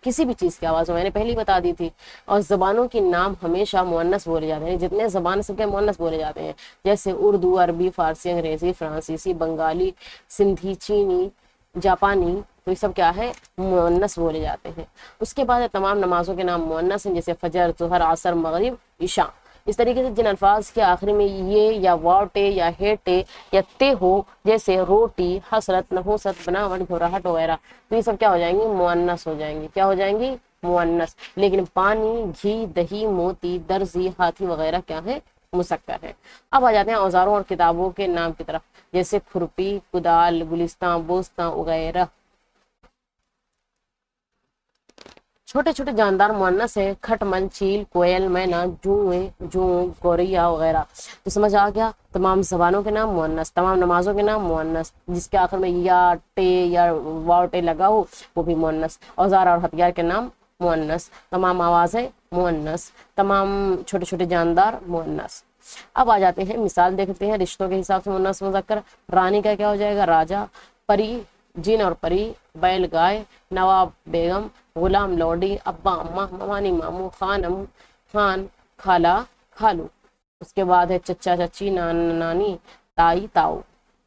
کسی بھی چیز کی آواز میں نے پہلے ہی بتا دی تھی۔ اور زبانوں کے نام ہمیشہ مؤنث بولے جاتے ہیں، جتنے زبان سب کے مؤنث بولے جاتے ہیں، جیسے اردو، عربی، فارسی، انگریزی، فرانسیسی، بنگالی، سندھی، چینی، جاپانی، تو یہ سب کیا ہے؟ مؤنث بولے جاتے ہیں۔ اس کے بعد تمام نمازوں کے نام مؤنث ہیں، جیسے فجر، ظہر، عصر، مغرب، عشاء۔ اس طریقے سے جن الفاظ کے آخر میں یہ یا واٹے یا ہیٹے یا تے ہو، جیسے روٹی، حسرت، نحوست، بناوٹ، گھبراہٹ وغیرہ، تو یہ سب کیا ہو جائیں گی؟ مؤنث ہو جائیں گی۔ کیا ہو جائیں گی؟ مؤنث۔ لیکن پانی، گھی، دہی، موتی، درزی، ہاتھی وغیرہ کیا ہے؟ مذکر ہے۔ اب آ جاتے ہیں اوزاروں اور کتابوں کے نام کی طرف، جیسے کھرپی، کدال، گلستان، بوستان وغیرہ۔ چھوٹے چھوٹے جاندار مؤنث ہے، کھٹمل، چیل، کوئل، مینا، جوں، گوریا وغیرہ۔ تو سمجھ آ گیا، تمام زبانوں کے نام مؤنث، تمام نمازوں کے نام مؤنث، جس کے آخر میں یا ٹے یا واؤ لگا ہو وہ بھی مؤنث، اوزار اور ہتھیار کے نام مؤنث، تمام آوازیں مؤنث، تمام چھوٹے چھوٹے جاندار مؤنث۔ اب آ جاتے ہیں مثال دیکھتے ہیں رشتوں کے حساب سے مؤنث مذکر۔ رانی کا کیا ہو جائے گا؟ راجا، پری، جن اور پری، بیل گائے، نواب بیگم، غلام لوڈی، ابا اماں، ممانی ماموں، خانم خان، خالہ خالو۔ اس کے بعد ہے چچا چچی، نانا نانی، تائی تاؤ۔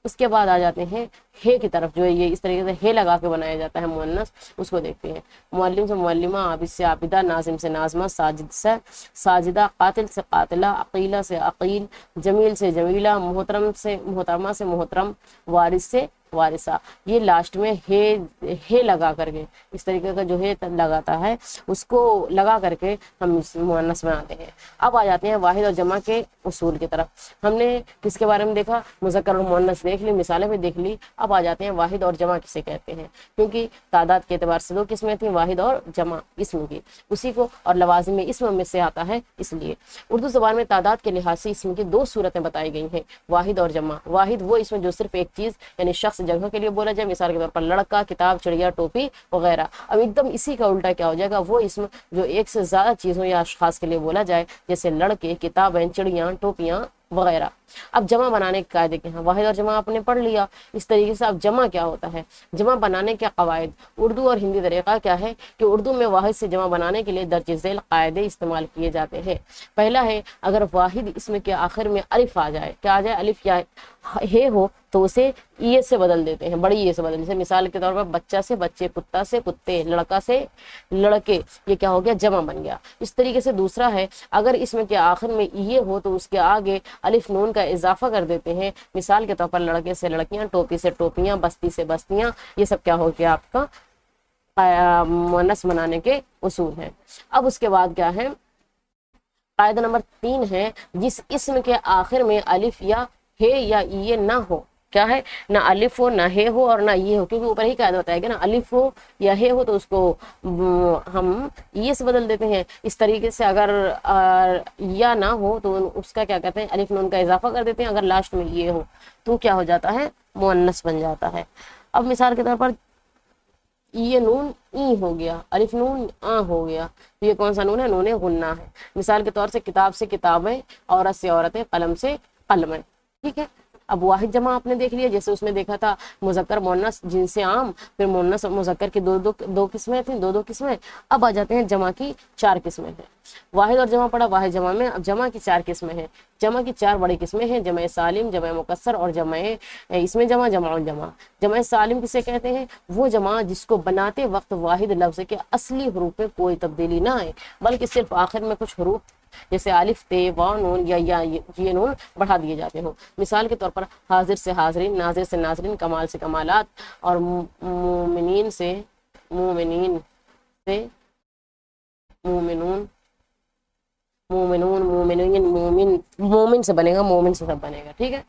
اس کے بعد آ جاتے ہیں ہے کی طرف، جو ہے یہ اس طریقے سے ہے لگا کے بنایا جاتا ہے مؤنث، اس کو دیکھتے ہیں۔ معلم سے معلمہ، عابد سے عابدہ، ناظم سے ناظمہ، ساجد سے ساجدہ، قاتل سے قاتلہ، عقیلہ سے عقیل، جمیل سے جمیلہ، محترم سے محترمہ سے محترم، وارث سے وارثہ۔ یہ لاسٹ میں ہے لگا کر کے، اس طریقے کا جو ہے لگاتا ہے اس کو لگا کر کے ہم اس مؤنث میں آتے ہیں۔ اب آ جاتے ہیں واحد اور جمع کے اصول کی طرف۔ ہم نے کس کے بارے میں دیکھا؟ مذکر اور مؤنث دیکھ لی، مثالیں بھی دیکھ لی۔ اب آ جاتے ہیں واحد اور جمع کسے کہتے ہیں، کیونکہ تعداد کے اعتبار سے دو قسمیں تھیں، واحد اور جمع اسم کی، اسی کو اور لوازم میں اسم میں سے آتا ہے، اس لیے اردو زبان میں تعداد کے لحاظ سے اسم کی دو صورتیں بتائی گئی ہیں، واحد اور جمع۔ واحد وہ اسم جو صرف ایک چیز یعنی شخص، جگہ کے لیے بولا جائے، مثال کے طور پر لڑکا، کتاب، چڑیا، ٹوپی وغیرہ۔ اب ایک دم اسی کا الٹا کیا ہو جائے گا؟ وہ اسم جو ایک سے زیادہ چیزوں یا اشخاص کے لیے بولا جائے، جیسے لڑکے، کتابیں، چڑیاں، ٹوپیاں وغیرہ۔ اب جمع بنانے کے قاعدے کے ہیں، واحد اور جمع آپ نے پڑھ لیا۔ اس طریقے سے اب جمع کیا ہوتا ہے، جمع بنانے کے قواعد۔ اردو اور ہندی طریقہ کیا ہے کہ اردو میں واحد سے جمع بنانے کے لیے درج ذیل قاعدے استعمال کیے جاتے ہیں۔ پہلا ہے، اگر واحد اسم کے آخر میں الف آ جائے، کیا آ جائے؟ الف یا ہے ہو تو اسے یہ سے بدل دیتے ہیں، بڑی یہ سے بدل، جیسے مثال کے طور پر بچہ سے بچے، کتا سے کتے، لڑکا سے لڑکے، یہ کیا ہو گیا؟ جمع بن گیا۔ اس طریقے سے دوسرا ہے، اگر اس میں کے آخر میں یہ ہو تو اس کے آگے الف نون کا اضافہ کر دیتے ہیں، مثال کے طور پر لڑکے سے لڑکیاں، ٹوپی سے ٹوپیاں، بستی سے بستیاں، یہ سب کیا ہو گیا آپ کا مؤنث بنانے کے اصول ہیں۔ اب اس کے بعد کیا ہے، قاعدہ نمبر 3 ہے، جس اسم کے آخر میں الف یا ہے یا یہ نہ ہو، کیا ہے؟ نہ الف ہو، نہ ہے ہو، اور نہ یہ ہو، کیونکہ اوپر ہی قاعدہ بتایا گیا نا، الف ہو یا ہے ہو تو اس کو ہم یہ سے بدل دیتے ہیں۔ اس طریقے سے اگر یا نہ ہو تو اس کا کیا کہتے ہیں؟ الف نون کا اضافہ کر دیتے ہیں، اگر لاسٹ میں یہ ہو تو کیا ہو جاتا ہے؟ مؤنث بن جاتا ہے۔ اب مثال کے طور پر یہ نون ای ہو گیا، الف نون آ ہو گیا، تو یہ کون سا نون ہے؟ نون غنہ ہے۔ مثال کے طور سے کتاب سے کتابیں، عورت سے عورتیں، قلم سے قلمیں، ٹھیک ہے۔ اب واحد جمع آپ نے دیکھ لیا، جیسے اس میں دیکھا تھا مذکر مؤنث جنس عام، پھر مؤنث مذکر کی دو قسمیں تھیں، دو قسمیں۔ اب آ جاتے ہیں جمع کی 4 قسمیں ہیں۔ واحد اور جمع پڑا، واحد جمع میں اب جمع کی 4 قسمیں ہیں۔ جمع کی 4 بڑی قسمیں ہیں، جمع سالم، جمع مکسر اور جمع اس میں جمع، جمع الجمع۔ جمع سالم کسے کہتے ہیں؟ وہ جمع جس کو بناتے وقت واحد لفظ کے اصلی حروف میں کوئی تبدیلی نہ آئے، بلکہ صرف آخر میں کچھ حروف جیسے الف، تے، واو، نون یا یہ نون بڑھا دیے جاتے ہوں۔ مثال کے طور پر حاضر سے حاضرین، ناظر سے ناظرین، کمال سے کمالات، اور مومنین سے مومنین سے مومنون، مومنون، مومنین، مومن سے بنے گا، مومن سے سب بنے گا، ٹھیک ہے۔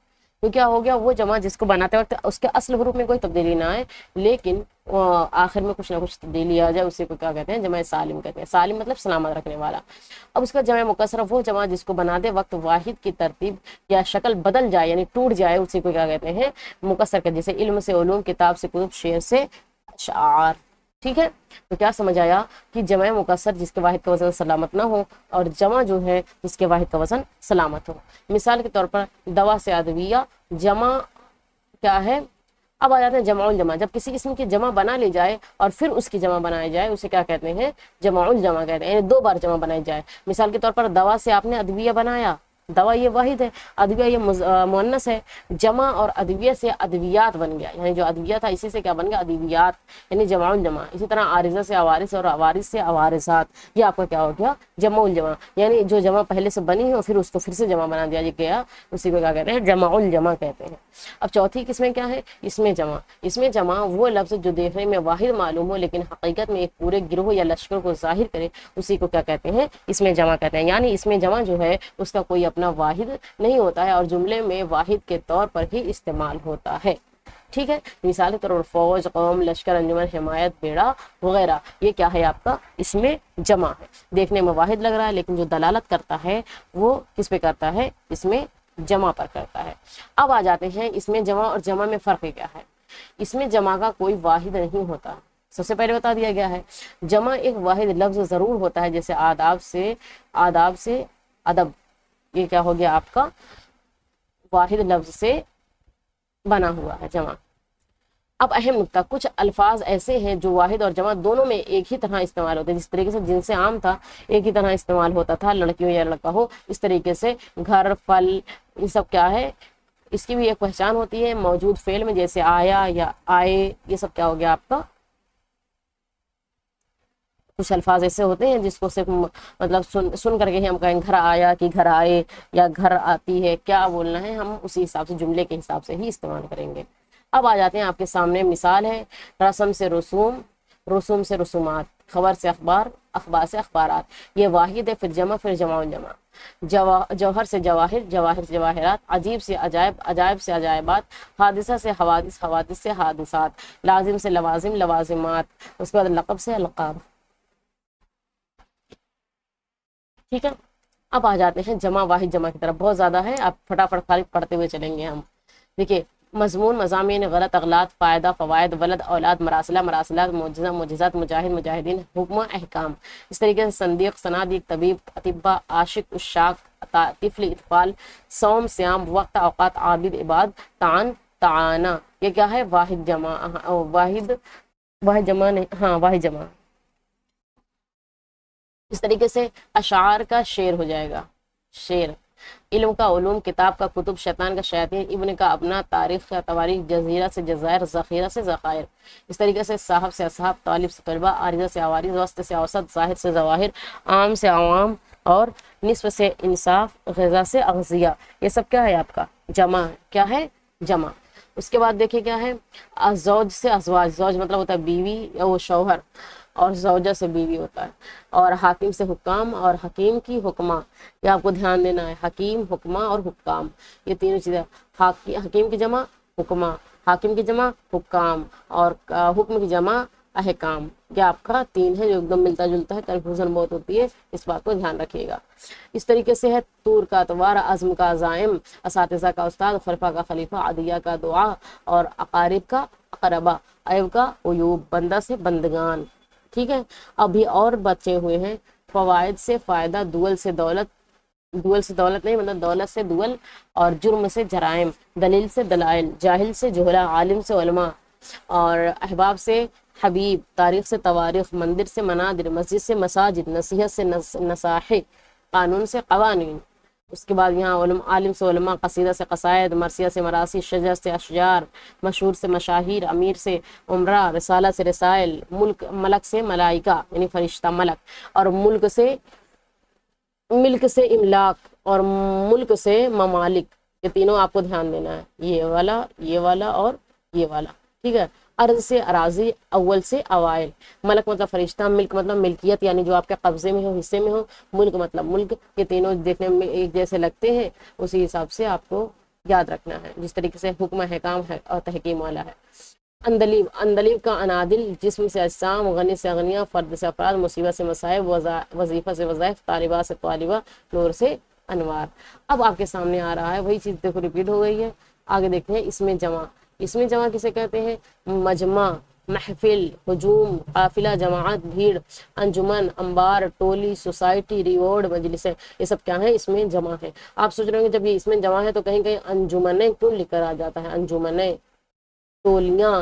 تو کیا ہو گیا؟ وہ جمع جس کو بناتے وقت اس کے اصل حروف میں کوئی تبدیلی نہ آئے لیکن آخر میں کچھ نہ کچھ تبدیلی آ جائے، اسی کو کیا کہتے ہیں؟ جمع سالم کہتے ہیں۔ سالم مطلب سلامت رکھنے والا۔ اب اس کا جمع مکسر، وہ جمع جس کو بناتے وقت واحد کی ترتیب یا شکل بدل جائے، یعنی ٹوٹ جائے، اسی کو کیا کہتے ہیں؟ مکسر کہتے ہیں۔ جیسے علم سے علوم، کتاب سے کتب، شعر سے اشعار، ٹھیک ہے۔ تو کیا سمجھ آیا کہ جمع مکسر جس کے واحد کا وزن سلامت نہ ہو، اور جمع جو ہے جس کے واحد کا وزن سلامت ہو۔ مثال کے طور پر دوا سے ادویہ، جمع کیا ہے؟ اب آ جاتے ہیں جمع الجمع، جب کسی اسم کی جمع بنا لی جائے اور پھر اس کی جمع بنائی جائے اسے کیا کہتے ہیں؟ جمع الجمع کہتے ہیں، یعنی 2 بار جمع بنائی جائے۔ مثال کے طور پر دوا سے آپ نے ادویہ بنایا، دوا یہ واحد ہے، ادویہ یہ مؤنث ہے، جمع اور ادویہ سے ادویات بن گیا، یعنی جو ادویہ تھا اسی سے کیا بن گیا؟ ادویات، یعنی جمع الجمع۔ اسی طرح عارضہ سے عوارض اور عوارض سے عوارضات، یہ آپ کا کیا ہو گیا؟ جمع الجمع، یعنی جو جمع پہلے سے بنی ہے پھر اس کو پھر سے جمع بنا دیا گیا، اسی کو کیا کہتے ہیں؟ جمع الجمع کہتے ہیں۔ اب چوتھی قسمیں کیا ہے؟ اس میں جمع۔ اس میں جمع وہ لفظ جو دیکھنے میں واحد معلوم ہو لیکن حقیقت میں ایک پورے گروہ یا لشکر کو ظاہر کرے، اسی کو کیا کہتے ہیں؟ اس میں جمع کہتے ہیں۔ یعنی اس میں جمع جو ہے اس کا کوئی اپنا واحد نہیں ہوتا ہے اور جملے میں واحد کے طور پر ہی استعمال ہوتا ہے، ٹھیک ہے۔ مثال کے طور پر فوج، قوم، لشکر، انجمن، حمایت، بیڑا وغیرہ، یہ کیا ہے آپ کا؟ اس میں جمع ہے، دیکھنے میں واحد لگ رہا ہے لیکن جو دلالت کرتا ہے وہ کس پہ کرتا ہے؟ اس میں جمع پر کرتا ہے۔ اب آ جاتے ہیں اس میں جمع اور جمع میں فرق کیا ہے۔ اس میں جمع کا کوئی واحد نہیں ہوتا، سب سے پہلے بتا دیا گیا ہے۔ جمع ایک واحد لفظ ضرور ہوتا ہے، جیسے آداب سے ادب، یہ کیا ہو گیا آپ کا؟ واحد لفظ سے بنا ہوا ہے جمع۔ اب اہم نکتہ، کچھ الفاظ ایسے ہیں جو واحد اور جمع دونوں میں ایک ہی طرح استعمال ہوتے ہیں، جس طریقے سے جنس عام تھا ایک ہی طرح استعمال ہوتا تھا، لڑکیوں یا لڑکا ہو، اس طریقے سے گھر، پھل، یہ سب کیا ہے؟ اس کی بھی ایک پہچان ہوتی ہے موجود فعل میں، جیسے آیا یا آئے، یہ سب کیا ہو گیا آپ کا؟ کچھ الفاظ ایسے ہوتے ہیں جس کو صرف مطلب سن کر کے ہی ہم کہیں گھر آیا کہ گھر آئے، یا گھر آتی ہے، کیا بولنا ہے ہم اسی حساب سے جملے کے حساب سے ہی استعمال کریں گے۔ اب آ جاتے ہیں آپ کے سامنے مثال ہے، رسم سے رسوم، رسوم سے رسومات، خبر سے اخبار، اخبار سے اخبارات، یہ واحد ہے، پھر جمع، پھر جمع الجمع۔ جوہر سے جواہر، جواہر سے جواہرات، عجیب سے عجائب، عجائب سے عجائبات، حادثہ سے حوادث، حوادث سے حادثات، لازم سے لوازم، لوازمات، اس کے بعد لقب سے القاب، ٹھیک ہے۔ اب آ جاتے ہیں جمع واحد جمع کی طرف، بہت زیادہ ہے، آپ فٹافٹ خالی پڑھتے ہوئے چلیں گے ہم۔ دیکھیے، مضمون، مضامین، غلط، اغلاط، فائدہ، فوائد، ولد، اولاد، مراسلہ، مراسلات، معجزہ، معجزات، مجاہد، مجاہدین، حکم، احکام۔ اس طریقے سے صندیق، صنادیق، طبیب، اطباء، عاشق، عشاق، طفل، اطفال، صوم، صیام، وقت، اوقات، عابد، عباد، تعان، تعانہ، یہ کیا ہے؟ واحد جمع، واحد جمع نہیں، ہاں واحد جمع۔ اس طریقے سے اشعار کا شعر ہو جائے گا، شعر، علم کا علوم، کتاب کا کتب، شیطان کا شیاطین، ابن کا ابنا، تاریخ کا تواریخ، جزیرہ سے جزائر، ذخیرہ سے ذخائر۔ اس طریقے سے صاحب سے اصحاب، طالب سے طلبہ، عارضہ سے عوارض، وسط سے اوسط، ظاہر سے ظواہر، عام سے عوام، اور نصف سے انصاف، غذا سے اغذیہ۔ یہ سب کیا ہے آپ کا جمع ہے، کیا ہے جمع۔ اس کے بعد دیکھیں کیا ہے زوج سے ازواج، زوج مطلب ہوتا ہے بیوی یا وہ شوہر، اور زوجہ سے بیوی ہوتا ہے، اور حاکم سے حکام، اور حکیم کی حکمہ۔ یہ آپ کو دھیان دینا ہے، حکیم، حکمہ اور حکام، یہ تینوں چیزیں۔ حکیم کی جمع حکمہ، حاکم کی جمع حکام، اور حکم کی جمع احکام۔ یہ آپ کا تین ہے جو ایک دم ملتا جلتا ہے، کنفیوژن بہت ہوتی ہے، اس بات کو دھیان رکھیے گا۔ اس طریقے سے ہے طور کا اتوار، عزم کا عزائم، اساتذہ کا استاد، خلفاء کا خلیفہ، عدیہ کا دعا، اور اقارب کا اقربا، عیب کا عیوب، بندہ سے بندگان۔ ٹھیک ہے، ابھی اور بچے ہوئے ہیں فوائد سے فائدہ، دول سے دولت، دول سے دولت نہیں مطلب دولت سے دول، اور جرم سے جرائم، دلیل سے دلائل، جاہل سے جہلا، عالم سے علماء، اور احباب سے حبیب، تاریخ سے تواریخ، مندر سے منادر، مسجد سے مساجد، نصیحت سے نصاحی، قانون سے قوانین۔ اس کے بعد یہاں عالم سے علماء، قصیدہ سے قصائد، مرثیہ سے مراثی، شجر سے اشجار، مشہور سے مشاہیر، امیر سے عمرہ، رسالہ سے رسائل، ملک سے ملائکہ یعنی فرشتہ ملک، اور ملک سے املاک، اور ملک سے ممالک۔ یہ تینوں آپ کو دھیان دینا ہے، یہ والا، یہ والا، اور یہ والا۔ ٹھیک ہے، ارض سے اراضی، اول سے اوائل، ملک مطلب فرشتہ، ملک مطلب ملکیت یعنی جو آپ کے قبضے میں ہو، حصے میں ہو، ملک مطلب ملک۔ یہ تینوں دیکھنے میں ایک جیسے لگتے ہیں، اسی حساب سے آپ کو یاد رکھنا ہے، جس طریقے سے حکم حکام ہے اور تحکیم والا ہے۔ اندلیب، اندلیب کا انادل، جسم سے اجسام، غنی سے اغنیاء، فرد سے افراد، مصیبت سے مصائب، وظیفہ سے وظائف، طالبہ سے طالبہ، نور سے انوار۔ اب آپ کے سامنے آ رہا ہے وہی چیز، دیکھو ریپیٹ ہو گئی ہے۔ آگے دیکھتے ہیں اس میں جمع، اس میں جمع کسے کہتے ہیں؟ مجمع، محفل، ہجوم، قافلہ، جماعت، بھیڑ، انجمن، انبار، ٹولی، سوسائٹی، ریوارڈ، مجلس ہے۔ یہ سب کیا ہے؟ اس میں جمع ہے۔ آپ سوچ رہے ہوں گے جب یہ اس میں جمع ہے تو کہیں کہیں انجمنیں کیوں لکھ کر آ جاتا ہے؟ انجمنیں، ٹولیاں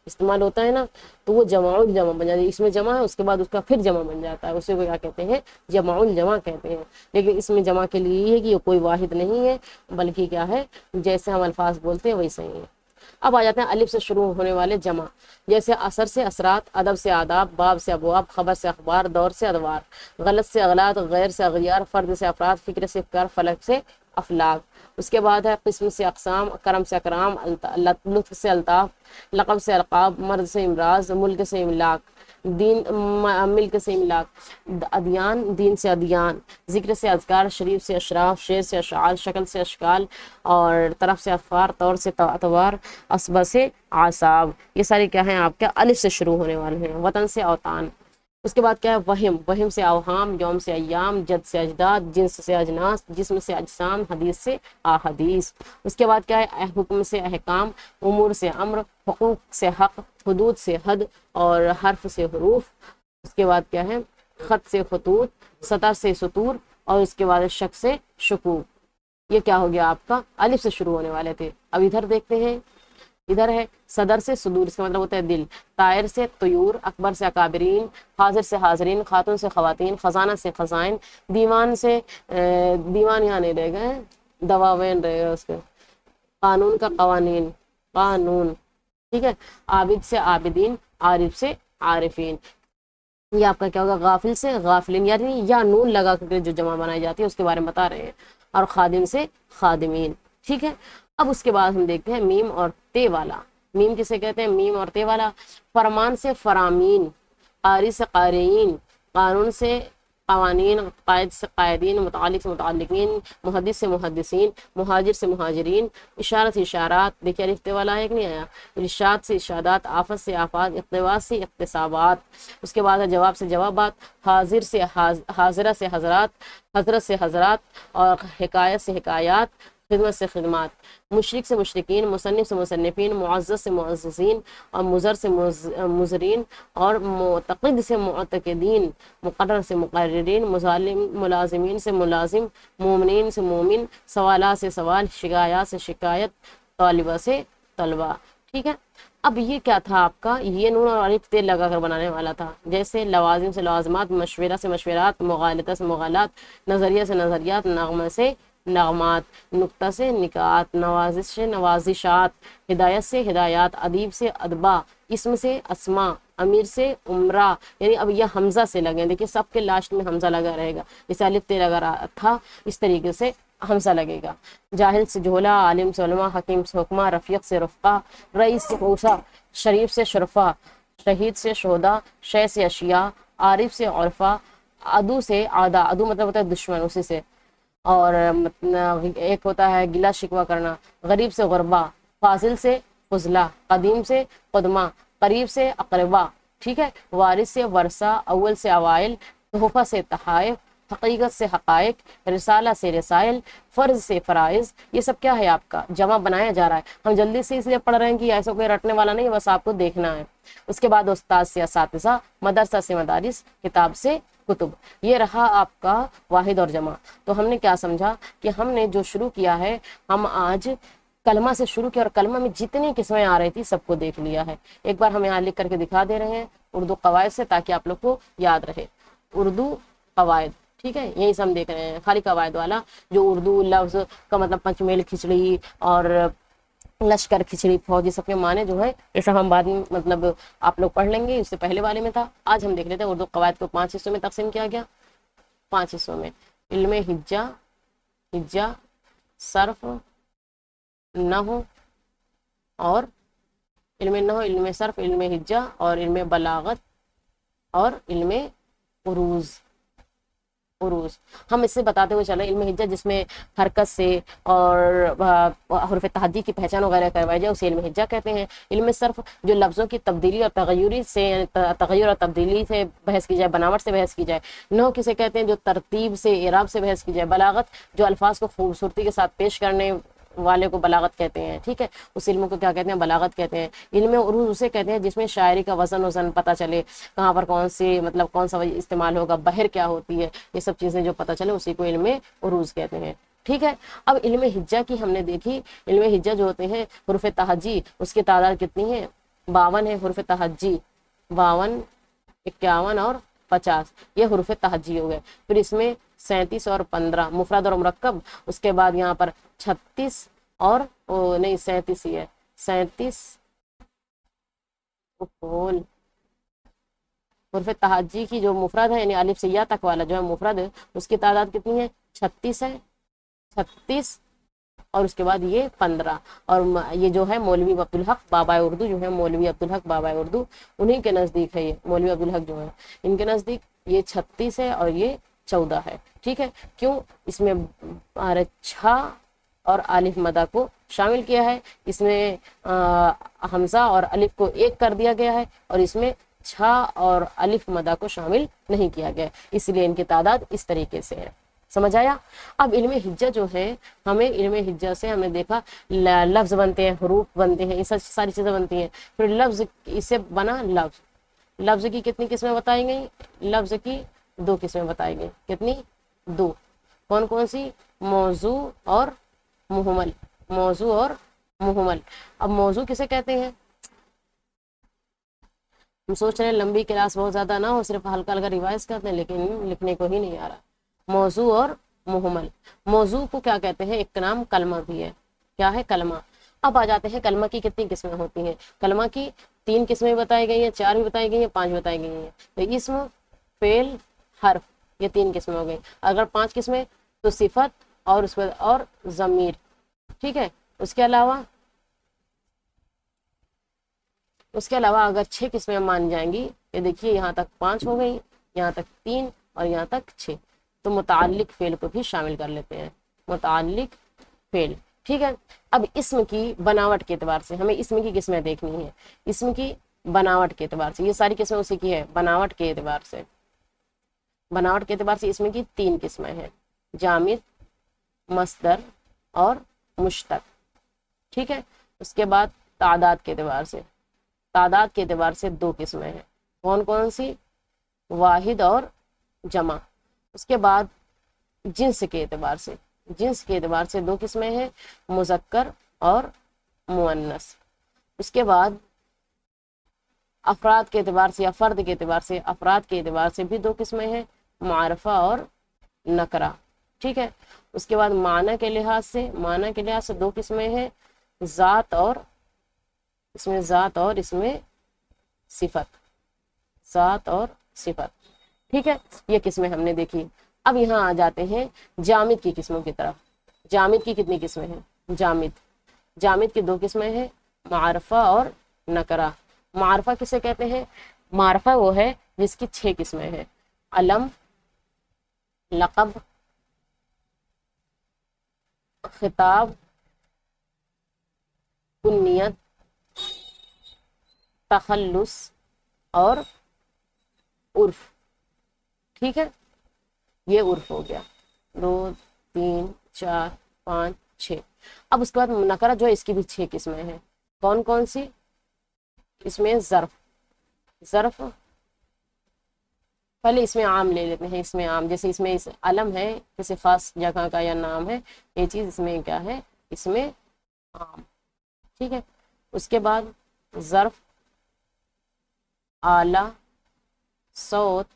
استعمال ہوتا ہے نا، تو وہ جمع الجمع بن جاتی ہے۔ اس میں جمع ہے، اس کے بعد اس کا پھر جمع بن جاتا ہے، اسے کیا کہتے ہیں؟ جمع الجمع کہتے ہیں۔ لیکن اس میں جمع کے لیے یہ ہے کہ یہ کوئی واحد نہیں ہے، بلکہ کیا ہے؟ جیسے ہم الفاظ بولتے ہیں ویسے ہی ہے۔ اب آ جاتے ہیں الف سے شروع ہونے والے جمع، جیسے اثر سے اثرات، ادب سے آداب، باب سے ابواب، خبر سے اخبار، دور سے ادوار، غلط سے اغلاط، غیر سے اغیار، فرد سے افراد، فکر سے افکار، فلک سے افلاک۔ اس کے بعد ہے قسم سے اقسام، کرم سے اکرام، لطف سے الطاف، لقب سے القاب، مرض سے امراض، ملک سے املاک، دین ملک سے املاک، ادیان، دین سے ادیان، ذکر سے اذکار، شریف سے اشراف، شعر سے اشعار، شکل سے اشکال، اور طرف سے اطفار، طور سے اطوار، اسبہ سے اعصاب۔ یہ سارے کیا ہیں آپ کے الف سے شروع ہونے والے ہیں۔ وطن سے اوطان۔ اس کے بعد کیا ہے؟ وہم، وہم سے اوہام، یوم سے ایام، جد سے اجداد، جنس سے اجناس، جسم سے اجسام، حدیث سے احادیث۔ اس کے بعد کیا ہے؟ حکم سے احکام، امور سے امر، حقوق سے حق، حدود سے حد، اور حرف سے حروف۔ اس کے بعد کیا ہے؟ خط سے خطوط، سطر سے سطور، اور اس کے بعد شک سے شکوک۔ یہ کیا ہو گیا آپ کا؟ الف سے شروع ہونے والے تھے۔ اب ادھر دیکھتے ہیں، ادھر ہے صدر سے صدور، اس کا مطلب ہوتا ہے دل، طائر سے طیور، اکبر سے اکابرین، حاضر سے حاضرین، خاتون سے خواتین، خزانہ سے خزائن، دیوان سے دیوان یہاں نہیں رہے گئے، دواوین رہے گا اس کے، قانون کا قوانین، قانون۔ ٹھیک ہے، عابد سے عابدین، عارف سے عارفین۔ یہ آپ کا کیا ہوگا؟ غافل سے غافلین، یعنی یا نون لگا کر جو جمع بنائی جاتی ہے اس کے بارے میں بتا رہے ہیں، اور خادم سے خادمین۔ ٹھیک ہے، اب اس کے بعد ہم دیکھتے ہیں میم اور تے والا۔ میم کسے کہتے ہیں؟ میم اور تے والا، فرمان سے فرامین، قاری سے قارئین، قانون سے قوانین، قائد سے قائدین، متعلق سے متعلقین، محدث سے محدثین، مہاجر سے مہاجرین، اشارت سے اشارات، دیکھیے الف تے والا ہے کہ نہیں آیا، ارشاد سے ارشادات، آفت سے آفات، اقتباس سے اقتصابات۔ اس کے بعد ہے جواب سے جوابات، حاضر سے حاضرہ سے حضرات، حضرت سے حضرات، اور حکایت سے حکایات، خدمت سے خدمات، مشرک سے مشرکین، مصنف سے مصنفین، معزز سے معززین، اور مضر سے مضرین، اور معتقد سے معتقدین، مقرر سے مقررین، ملازمین سے ملازم، مومنین سے مومن، سوالات سے سوال، شکایات سے شکایت، طالبہ سے طلبہ۔ ٹھیک ہے، اب یہ کیا تھا آپ کا؟ یہ نون اور الف تے لگا کر بنانے والا تھا، جیسے لوازم سے لوازمات، مشورہ سے مشورات، مغالطہ سے مغالات، نظریہ سے نظریات، نغمہ سے نغمات، نکتہ سے نکات، نوازش سے نوازشات، ہدایت سے ہدایات، ادیب سے ادبا، اسم سے اسما، امیر سے عمرہ، یعنی اب یہ حمزہ سے لگے، دیکھیے سب کے لاسٹ میں حمزہ لگا رہے گا، جیسے الف تے لگا رہا تھا اس طریقے سے حمزہ لگے گا۔ جاہل سے جھولا، عالم سے علما، حکیم سے حکمہ، رفیق سے رفقہ، رئیس سے اوسا، شریف سے شرفا، شہید سے شہدا، شے سے اشیاء، عارف سے عرفا، عدو سے عادا، عدو مطلب ہوتا ہے دشمن، اسی سے، اور ایک ہوتا ہے گلا شکوہ کرنا، غریب سے غربا، فاضل سے فضلہ، قدیم سے قدمہ، قریب سے اقربا، ٹھیک ہے، وارث سے ورثہ، اول سے اوائل، تحفہ سے تحائف، حقیقت سے حقائق، رسالہ سے رسائل، فرض سے فرائض، یہ سب کیا ہے آپ کا جمع بنایا جا رہا ہے۔ ہم جلدی سے اس لیے پڑھ رہے ہیں کہ ایسا کوئی رٹنے والا نہیں ہے، بس آپ کو دیکھنا ہے۔ اس کے بعد استاد سے اساتذہ، مدرسہ سے مدارس، کتاب سے کتب، یہ رہا آپ کا واحد اور جمع۔ تو ہم نے کیا سمجھا کہ ہم نے جو شروع کیا ہے، ہم آج کلمہ سے شروع کیا، اور کلمہ میں جتنی قسمیں آ رہی تھی سب کو دیکھ لیا ہے۔ ایک بار ہم یہاں لکھ کر کے دکھا دے رہے ہیں اردو قواعد سے، تاکہ آپ لوگ کو یاد رہے۔ اردو قواعد، ٹھیک ہے، یہی سے ہم دیکھ رہے ہیں خالی قواعد والا، جو اردو لفظ کا مطلب پنچ میل کھچڑی اور لشکر کھچڑی فوج، یہ سب کے معنی جو ہے یہ سب ہم بعد میں مطلب آپ لوگ پڑھ لیں گے، اس سے پہلے والے میں تھا۔ آج ہم دیکھ لیتے ہیں اردو قواعد کو 5 حصوں میں تقسیم کیا گیا، 5 حصوں میں: علم ہجا، ہجا، صرف، نحو، اور علم نحو، علم صرف، علم ہجا، اور علم بلاغت، اور علم عروض۔ ہم اس سے بتاتے ہوئے چلے، علم حجت جس میں حرکت سے اور حروف تہجی کی پہچان وغیرہ کروائی جائے اسے علم حجت کہتے ہیں۔ علم صرف جو لفظوں کی تبدیلی اور تغیر اور تبدیلی سے بحث کی جائے، بناوٹ سے بحث کی جائے۔ نحو کسے کہتے ہیں جو ترتیب سے، اعراب سے بحث کی جائے۔ بلاغت جو الفاظ کو خوبصورتی کے ساتھ پیش کرنے والے کو بلاغت کہتے ہیں، ٹھیک ہے، اس علم کو کیا کہتے ہیں؟ بلاغت کہتے ہیں۔ علم عروض اسے کہتے ہیں جس میں شاعری کا وزن پتہ چلے، کہاں پر کون سی مطلب کون سا استعمال ہوگا، بحر کیا ہوتی ہے، یہ سب چیزیں جو پتہ چلے اسی کو علم عروض کہتے ہیں، ٹھیک ہے۔ اب علم حجہ کی ہم نے دیکھی، علم حجہ جو ہوتے ہیں حروف تہجی، اس کی تعداد کتنی ہے؟ 52 ہے حروف تہجی، 52، 51 اور 50، یہ حروف تہجی ہو گئے۔ پھر اس میں 37 اور 15 مفرد اور مرکب، اس کے بعد یہاں پر 36 اور نہیں 37 ہی ہے، 37 حروف تہجی کی جو مفرد ہے، یعنی الف سے یا تک والا جو ہے مفرد ہے، اس کی تعداد کتنی ہے؟ 36 ہے، 36، اور اس کے بعد یہ 15۔ اور یہ جو ہے مولوی عبدالحق بابا اردو جو ہے، مولوی عبدالحق بابا اردو، انہی کے نزدیک ہے، یہ مولوی عبدالحق جو ہے ان کے نزدیک یہ 36 ہے اور یہ 14 ہے، ٹھیک ہے۔ کیوں؟ اس میں چھا اور الف مدہ کو شامل کیا ہے، اس میں حمزہ اور الف کو ایک کر دیا گیا ہے، اور اس میں چھا اور الف مدہ کو شامل نہیں کیا گیا، اس لیے ان کی تعداد اس طریقے سے ہے۔ سمجھ آیا؟ اب علم حجہ جو ہے، ہمیں علم حجہ سے ہم نے دیکھا لفظ بنتے ہیں، حروف بنتے ہیں، یہ ساری چیزیں بنتی ہیں۔ پھر لفظ، اس سے بنا لفظ کی کتنی قسمیں بتائی گئی؟ لفظ کی 2 قسمیں بتائی گئی، کتنی؟ 2۔ کون کون سی؟ موضوع اور مہمل، موضوع اور مہمل۔ اب موضوع کسے کہتے ہیں؟ ہم سوچ رہے ہیں لمبی کلاس بہت زیادہ نہ ہو، صرف ہلکا ہلکا ریوائز کرتے ہیں، لیکن لکھنے کو ہی نہیں آ رہا۔ موضوع اور مہمل، موضوع کو کیا کہتے ہیں؟ ایک نام کلمہ بھی ہے، کیا ہے؟ کلمہ۔ اب آ جاتے ہیں کلمہ کی کتنی قسمیں ہوتی ہیں۔ کلمہ کی 3 قسمیں بتائی گئی ہیں، 4 بھی بتائی گئی ہیں، 5 بتائی گئی ہیں۔ تو اسم، فعل، حرف، یہ 3 قسمیں ہو گئی۔ اگر 5 قسمیں تو صفت اور اس اور ضمیر، ٹھیک ہے۔ اس کے علاوہ اگر 6 قسمیں مان جائیں گی، یہ دیکھیے یہاں تک 5 ہو گئی، یہاں تک 3 اور یہاں تک 6، تو متعلق فعل کو بھی شامل کر لیتے ہیں، متعلق فعل، ٹھیک ہے۔ اب اسم کی بناوٹ کے اعتبار سے ہمیں اسم کی قسمیں دیکھنی ہے، اسم کی بناوٹ کے اعتبار سے، یہ ساری قسمیں اسی کی ہے، بناوٹ کے اعتبار سے۔ بناوٹ کے اعتبار سے اسم کی 3 قسمیں ہیں، جامد، مصدر اور مشتق، ٹھیک ہے۔ اس کے بعد تعداد کے اعتبار سے، تعداد کے اعتبار سے 2 قسمیں ہیں، کون کون سی؟ واحد اور جمع۔ اس کے بعد جنس کے اعتبار سے، جنس کے اعتبار سے 2 قسمیں ہیں، مذکر اور مؤنث۔ اس کے بعد افراد کے اعتبار سے یا فرد کے اعتبار سے، افراد کے اعتبار سے بھی 2 قسمیں ہیں، معرفہ اور نکرہ، ٹھیک ہے. اس کے بعد معنی کے لحاظ سے دو قسمیں ہیں، ذات اور اس میں صفت، ذات اور صفت. ٹھیک ہے، یہ قسمیں ہم نے دیکھی. اب یہاں آ جاتے ہیں جامد کی قسموں کی طرف. جامد کی کتنی قسمیں ہیں؟ جامد کی دو قسمیں ہیں، معرفہ اور نکرہ. معرفہ کسے کہتے ہیں؟ معرفہ وہ ہے جس کی 6 قسمیں ہیں، علم، لقب، خطاب، کنیت، تخلص اور عرف. ٹھیک ہے، یہ عرف ہو گیا. 2 3 4 5 6. اب اس کے بعد نکرہ جو ہے اس کی بھی 6 قسمیں ہیں. کون کون سی؟ اس میں ظرف، پہلے اس میں عام لے لیتے ہیں. اس میں عام جیسے اس میں علم ہے، کسی خاص جگہ کا یا نام ہے، یہ چیز اس میں کیا ہے؟ اس میں عام. ٹھیک ہے، اس کے بعد ظرف، آلہ، صوت،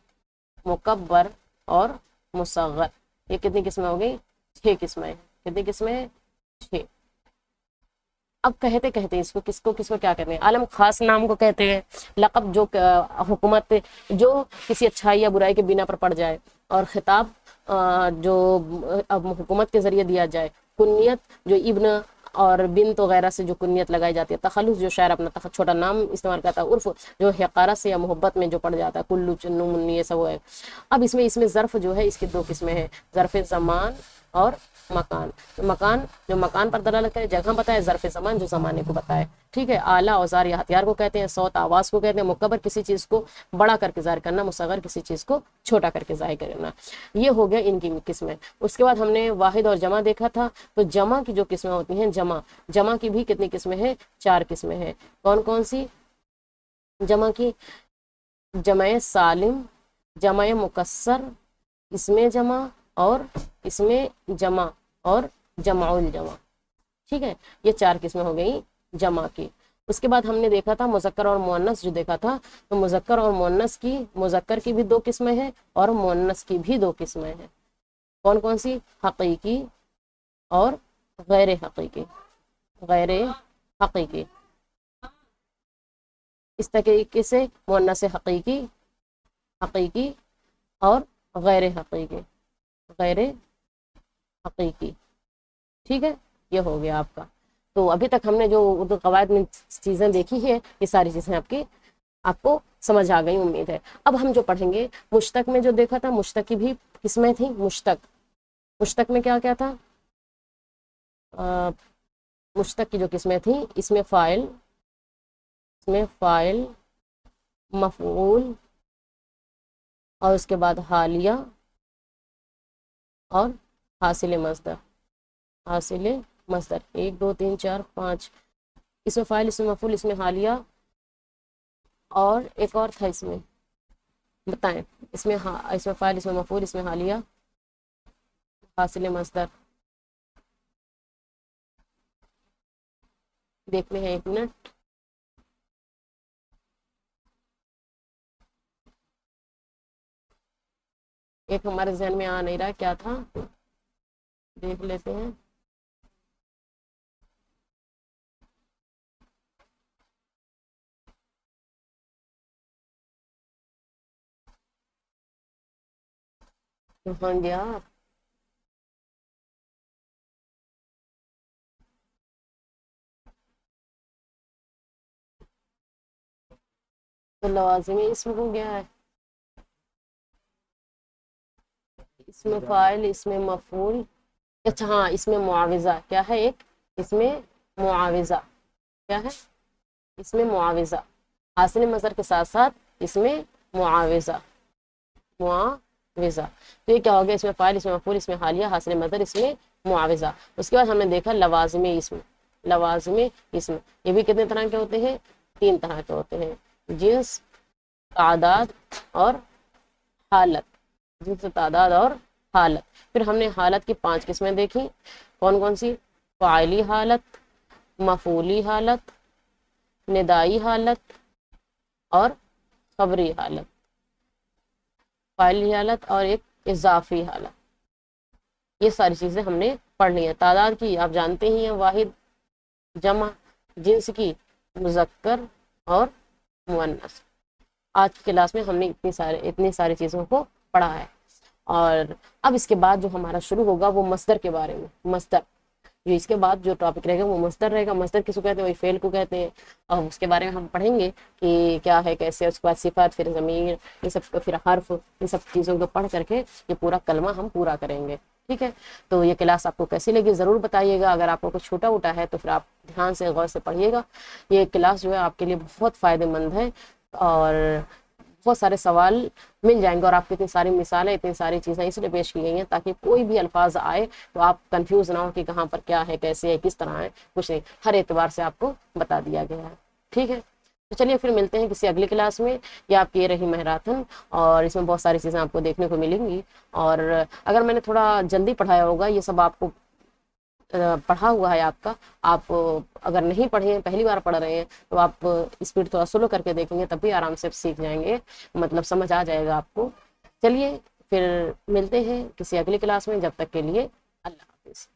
مکبر اور مصغر. یہ کتنی قسمیں ہو گئی؟ 6 قسمیں. کتنی قسمیں ہیں؟ 6. اب کہتے اس کو کس کو کیا کہتے ہیں؟ عالم خاص نام کو کہتے ہیں. لقب جو حکومت جو کسی اچھائی یا برائی کے بنا پر پڑ جائے، اور خطاب جو حکومت کے ذریعے دیا جائے. کنیت جو ابن اور بنت وغیرہ سے جو کنیت لگائی جاتی ہے. تخلص جو شاعر اپنا چھوٹا نام استعمال کرتا ہے. عرف جو حقارت سے یا محبت میں جو پڑ جاتا ہے، کلو، چنو، منی، یہ سب ہے. اب اس میں ظرف جو ہے اس کی 2 قسمیں ہیں، ظرف زمان اور مکان. جو مکان پر دلالت کرے، جگہ بتائے. ظرف زمان جو زمانے کو بتائے. ٹھیک ہے، اعلیٰ اوزار یا ہتھیار کو کہتے ہیں. صوت آواز کو کہتے ہیں. مکبر کسی چیز کو بڑا کر کے ظاہر کرنا. مصغر کسی چیز کو چھوٹا کر کے ظاہر کرنا. یہ ہو گیا ان کی قسمیں. اس کے بعد ہم نے واحد اور جمع دیکھا تھا. تو جمع کی جو قسمیں ہوتی ہیں، جمع کی بھی کتنی قسمیں ہیں؟ 4 قسمیں ہیں. کون کون سی جمع کی؟ جمع سالم، جمع مکسر، اس میں جمع اور اس میں جمع اور جمع الجمع. ٹھیک ہے، یہ 4 قسمیں ہو گئی جمع کی. اس کے بعد ہم نے دیکھا تھا مذکر اور مؤنث جو دیکھا تھا. تو مذکر اور مؤنث کی، مذکر کی بھی 2 قسمیں ہیں اور مؤنث کی بھی 2 قسمیں ہیں. کون کون سی؟ حقیقی اور غیر حقیقی. اس طریقے سے مؤنث حقیقی اور غیر حقیقی. ٹھیک ہے، یہ ہو گیا آپ کا. تو ابھی تک ہم نے جو اردو قواعد میں چیزیں دیکھی ہیں، یہ ساری چیزیں آپ کو سمجھ آ گئی امید ہے. اب ہم جو پڑھیں گے مشتق میں جو دیکھا تھا، مشتق کی بھی قسمیں تھیں. مشتق میں کیا تھا؟ مشتق کی جو قسمیں تھیں، اس میں فاعل، مفعول اور اس کے بعد حالیہ اور حاصل مصدر. 1 2 3 4 5. اس میں فاعل، اس میں مفعول، اس میں حالیہ اور ایک اور تھا. اس میں بتائیں، اس میں فاعل، اس میں مفعول، اس میں حالیہ، حاصل مصدر. دیکھنے ہیں 1 منٹ. ایک ہمارے ذہن میں آ نہیں رہا کیا تھا، دیکھ لیتے ہیں. ہاں گیا. تو لوازم اسم ہو گیا ہے. اس میں فاعل، اس میں مفعول. اچھا ہاں، اس میں معاوضہ کیا ہے؟ ایک اس میں معاوضہ کیا ہے؟ اس میں معاوضہ حاصل مصدر کے ساتھ ساتھ اس میں معاوضہ. تو یہ کیا ہو گیا؟ اس میں فاعل، اس میں مفعول، اس میں حالیہ، حاصل مصدر، اس میں معاوضہ. اس کے بعد ہم نے دیکھا لوازم اسم. یہ بھی کتنے طرح کے ہوتے ہیں؟ 3 طرح کے ہوتے ہیں: جنس، تعداد اور حالت. پھر ہم نے حالت کی 5 قسمیں دیکھی. کون کون سی؟ فاعلی حالت، مفعولی حالت، ندائی حالت اور خبری حالت. فاعلی حالت اور ایک اضافی حالت. یہ ساری چیزیں ہم نے پڑھ لی ہیں۔ تعداد کی آپ جانتے ہی ہیں، واحد، جمع، جنس کی، مذکر اور مؤنث۔ آج کی کلاس میں ہم نے اتنی ساری چیزوں کو پڑھا ہے، اور اب اس کے بعد جو ہمارا شروع ہوگا وہ مصدر کے بارے میں۔ مصدر جو اس کے بعد جو ٹاپک رہے گا وہ مصدر رہے گا۔ مصدر کس کو کہتے ہیں؟ وہی فعل کو کہتے ہیں، اور اس کے بارے میں ہم پڑھیں گے کہ کیا ہے، کیسے، اس کے بعد صفت، پھر ضمیر، یہ سب، پھر حرف، ان سب چیزوں کو پڑھ کر کے یہ پورا کلمہ ہم پورا کریں گے، ٹھیک ہے؟ تو یہ کلاس آپ کو کیسی لگی ضرور بتائیے گا۔ اگر آپ کو کچھ چھوٹا ووٹا ہے تو پھر آپ دھیان سے غور سے پڑھیے گا۔ یہ کلاس جو ہے آپ کے لیے بہت فائدہ مند ہے، اور بہت سارے سوال مل جائیں گے، اور آپ کو اتنی ساری مثالیں، اتنی ساری چیزیں اس لیے پیش کی گئی ہیں تاکہ کوئی بھی الفاظ آئے تو آپ کنفیوز نہ ہو کہ کہاں پر کیا ہے، کیسے ہے، کس طرح ہے، کچھ نہیں، ہر اعتبار سے آپ کو بتا دیا گیا ہے، ٹھیک ہے؟ تو چلیے پھر ملتے ہیں کسی اگلی کلاس میں۔ یہ آپ کی یہ رہی مہراتن، اور اس میں بہت ساری چیزیں آپ کو دیکھنے کو ملیں گی، اور اگر میں نے تھوڑا جلدی پڑھایا ہوگا، یہ سب آپ کو پڑھا ہوا ہے آپ کا، آپ اگر نہیں پڑھے ہیں، پہلی بار پڑھ رہے ہیں، تو آپ اسپیڈ تھوڑا سلو کر کے دیکھیں گے، تب بھی آرام سے سیکھ جائیں گے، مطلب سمجھ آ جائے گا آپ کو۔ چلیے پھر ملتے ہیں کسی اگلی کلاس میں، جب تک کے لیے اللہ حافظ۔